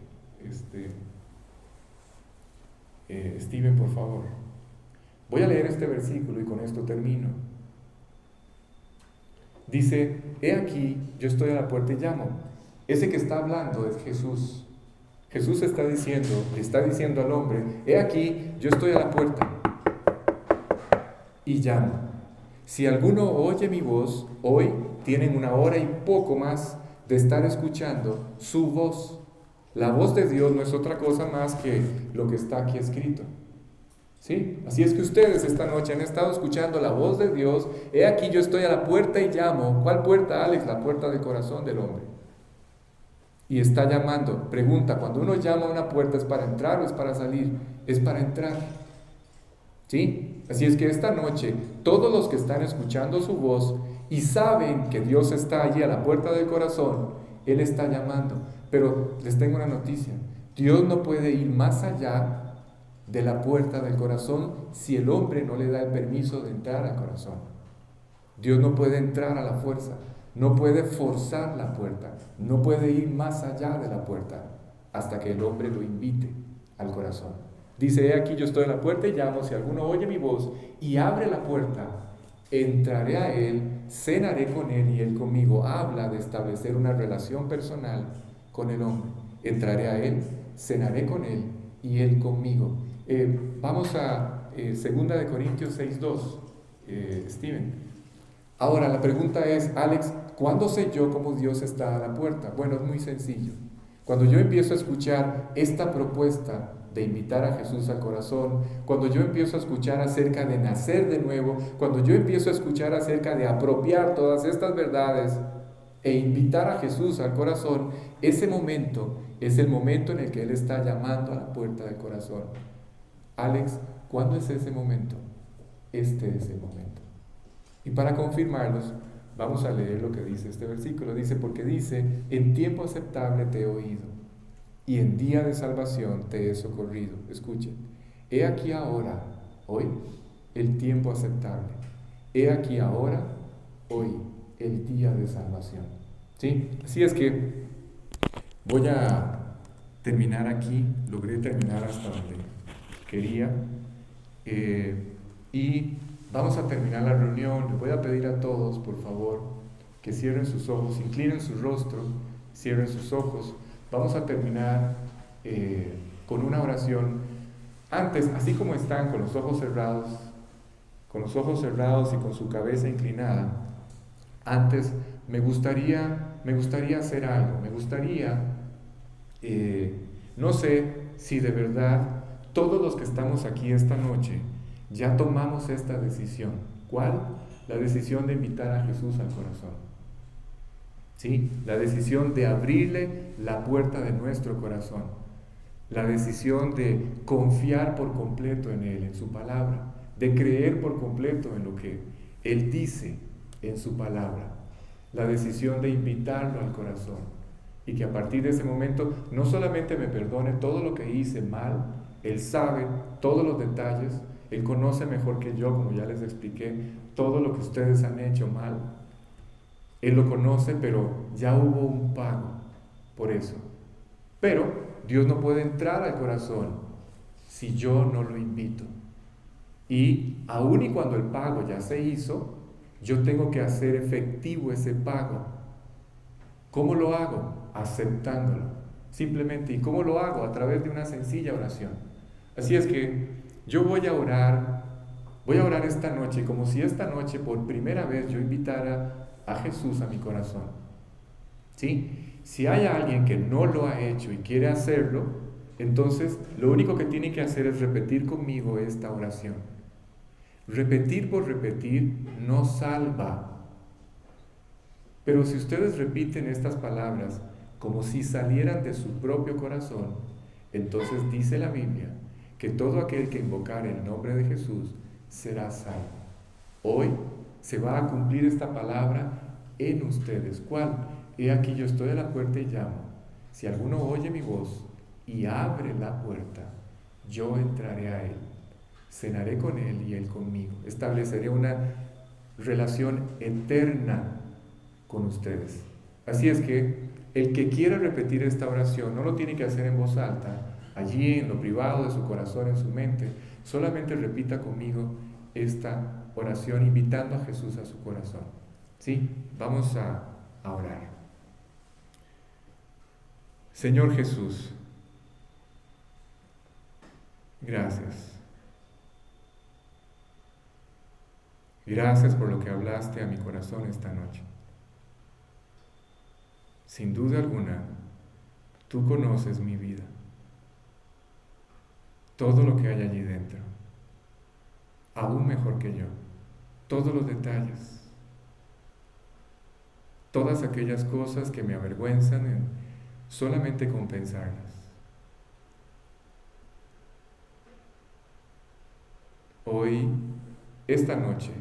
Steven, por favor. Voy a leer este versículo y con esto termino. Dice, he aquí, yo estoy a la puerta y llamo. Ese que está hablando es Jesús. Jesús está diciendo al hombre, he aquí, yo estoy a la puerta y llamo. Si alguno oye mi voz, hoy tienen 1 hora y poco más de estar escuchando su voz. La voz de Dios no es otra cosa más que lo que está aquí escrito. ¿Sí? Así es que ustedes esta noche han estado escuchando la voz de Dios. He aquí yo estoy a la puerta y llamo. ¿Cuál puerta, Alex? La puerta del corazón del hombre. Y está llamando. Pregunta, cuando uno llama a una puerta, ¿es para entrar o es para salir? Es para entrar. ¿Sí? Así es que esta noche, todos los que están escuchando su voz y saben que Dios está allí a la puerta del corazón, Él está llamando. Pero les tengo una noticia. Dios no puede ir más allá de la puerta del corazón si el hombre no le da el permiso de entrar al corazón. Dios no puede entrar a la fuerza, no puede forzar la puerta, no puede ir más allá de la puerta hasta que el hombre lo invite al corazón. Dice, he aquí yo estoy a la puerta y llamo, si alguno oye mi voz y abre la puerta, entraré a él, cenaré con él y él conmigo. Habla de establecer una relación personal con el hombre. Entraré a él, cenaré con él y él conmigo. Vamos a 2 Corintios 6:2, Steven. Ahora la pregunta es, Alex, ¿cuándo sé yo cómo Dios está a la puerta? Bueno, es muy sencillo. Cuando yo empiezo a escuchar esta propuesta de invitar a Jesús al corazón, cuando yo empiezo a escuchar acerca de nacer de nuevo, cuando yo empiezo a escuchar acerca de apropiar todas estas verdades e invitar a Jesús al corazón, ese momento es el momento en el que Él está llamando a la puerta del corazón. Alex, ¿cuándo es ese momento? Este es el momento. Y para confirmarlos, vamos a leer lo que dice este versículo. Dice, porque dice, en tiempo aceptable te he oído, y en día de salvación te he socorrido. Escuchen, he aquí ahora, hoy, el tiempo aceptable. He aquí ahora, hoy, el día de salvación. ¿Sí? Así es que voy a terminar aquí. Logré terminar hasta donde quería. Y vamos a terminar la reunión. Les voy a pedir a todos, por favor, que cierren sus ojos, inclinen su rostro, cierren sus ojos. Vamos a terminar con una oración. Antes, así como están con los ojos cerrados y con su cabeza inclinada, antes me gustaría hacer algo. Me gustaría, no sé si de verdad todos los que estamos aquí esta noche ya tomamos esta decisión. ¿Cuál? La decisión de invitar a Jesús al corazón. ¿Sí? La decisión de abrirle la puerta de nuestro corazón. La decisión de confiar por completo en Él, en su palabra. De creer por completo en lo que Él dice en su palabra. La decisión de invitarlo al corazón. Y que a partir de ese momento no solamente me perdone todo lo que hice mal, Él sabe todos los detalles, Él conoce mejor que yo, como ya les expliqué, todo lo que ustedes han hecho mal. Él lo conoce, pero ya hubo un pago por eso. Pero Dios no puede entrar al corazón si yo no lo invito. Y aun y cuando el pago ya se hizo, yo tengo que hacer efectivo ese pago. ¿Cómo lo hago? Aceptándolo. Simplemente. ¿Y cómo lo hago? A través de una sencilla oración. Así es que yo voy a orar esta noche como si esta noche por primera vez yo invitara a Jesús a mi corazón. ¿Sí? Si hay alguien que no lo ha hecho y quiere hacerlo, entonces lo único que tiene que hacer es repetir conmigo esta oración. Repetir por repetir no salva. Pero si ustedes repiten estas palabras como si salieran de su propio corazón, entonces dice la Biblia que todo aquel que invocare el nombre de Jesús será salvo. Hoy se va a cumplir esta palabra en ustedes. ¿Cuál? He aquí yo estoy a la puerta y llamo. Si alguno oye mi voz y abre la puerta, yo entraré a él, cenaré con él y él conmigo. Estableceré una relación eterna con ustedes. Así es que el que quiera repetir esta oración no lo tiene que hacer en voz alta, allí en lo privado de su corazón, en su mente. Solamente repita conmigo esta oración invitando a Jesús a su corazón. ¿Sí? Vamos a orar. Señor Jesús, gracias. Gracias por lo que hablaste a mi corazón esta noche. Sin duda alguna, tú conoces mi vida, todo lo que hay allí dentro, aún mejor que yo, todos los detalles, todas aquellas cosas que me avergüenzan en solamente con pensarlas. Hoy, esta noche,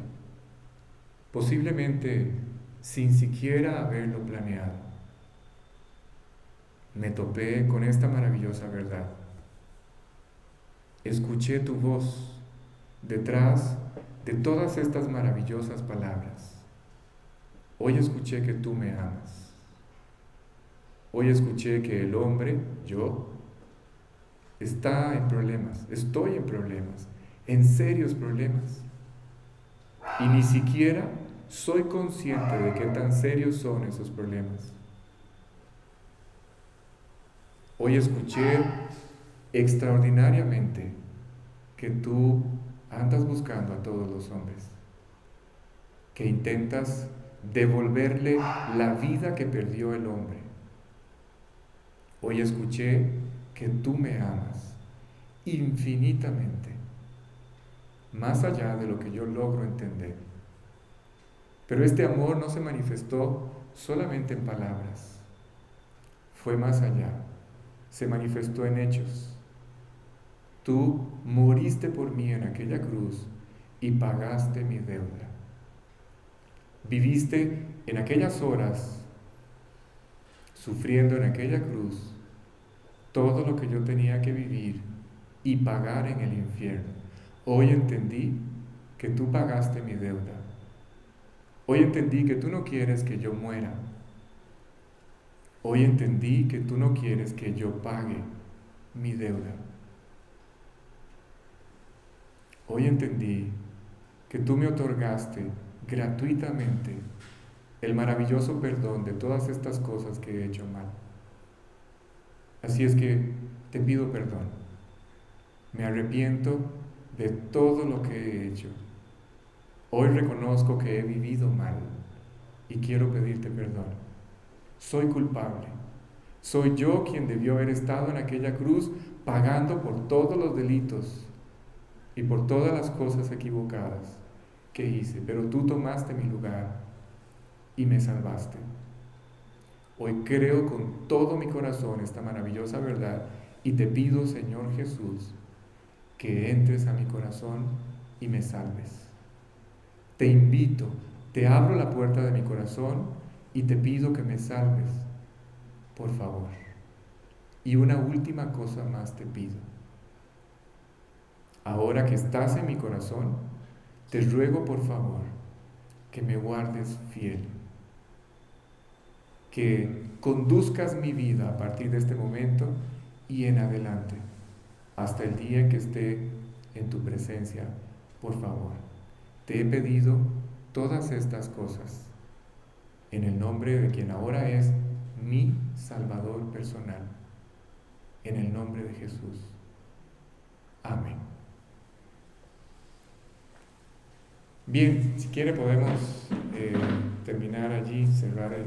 posiblemente sin siquiera haberlo planeado, me topé con esta maravillosa verdad. Escuché tu voz detrás de todas estas maravillosas palabras. Hoy escuché que tú me amas. Hoy escuché que el hombre, yo, está en problemas, estoy en problemas, en serios problemas. Y ni siquiera soy consciente de qué tan serios son esos problemas. Hoy escuché extraordinariamente que tú andas buscando a todos los hombres, que intentas devolverle la vida que perdió el hombre. Hoy escuché que tú me amas infinitamente, más allá de lo que yo logro entender. Pero este amor no se manifestó solamente en palabras, fue más allá, se manifestó en hechos. Tú moriste por mí en aquella cruz y pagaste mi deuda. Viviste en aquellas horas, sufriendo en aquella cruz, todo lo que yo tenía que vivir y pagar en el infierno. Hoy entendí que tú pagaste mi deuda. Hoy entendí que tú no quieres que yo muera. Hoy entendí que tú no quieres que yo pague mi deuda. Hoy entendí que tú me otorgaste gratuitamente el maravilloso perdón de todas estas cosas que he hecho mal. Así es que te pido perdón. Me arrepiento de todo lo que he hecho. Hoy reconozco que he vivido mal y quiero pedirte perdón. Soy culpable. Soy yo quien debió haber estado en aquella cruz pagando por todos los delitos y por todas las cosas equivocadas que hice, pero tú tomaste mi lugar y me salvaste. Hoy creo con todo mi corazón esta maravillosa verdad y te pido, Señor Jesús, que entres a mi corazón y me salves. Te invito, te abro la puerta de mi corazón y te pido que me salves, por favor. Y una última cosa más te pido. Ahora que estás en mi corazón, te ruego por favor que me guardes fiel, que conduzcas mi vida a partir de este momento y en adelante, hasta el día en que esté en tu presencia, por favor. Te he pedido todas estas cosas en el nombre de quien ahora es mi Salvador personal, en el nombre de Jesús. Amén. Bien, si quiere podemos terminar allí, cerrar el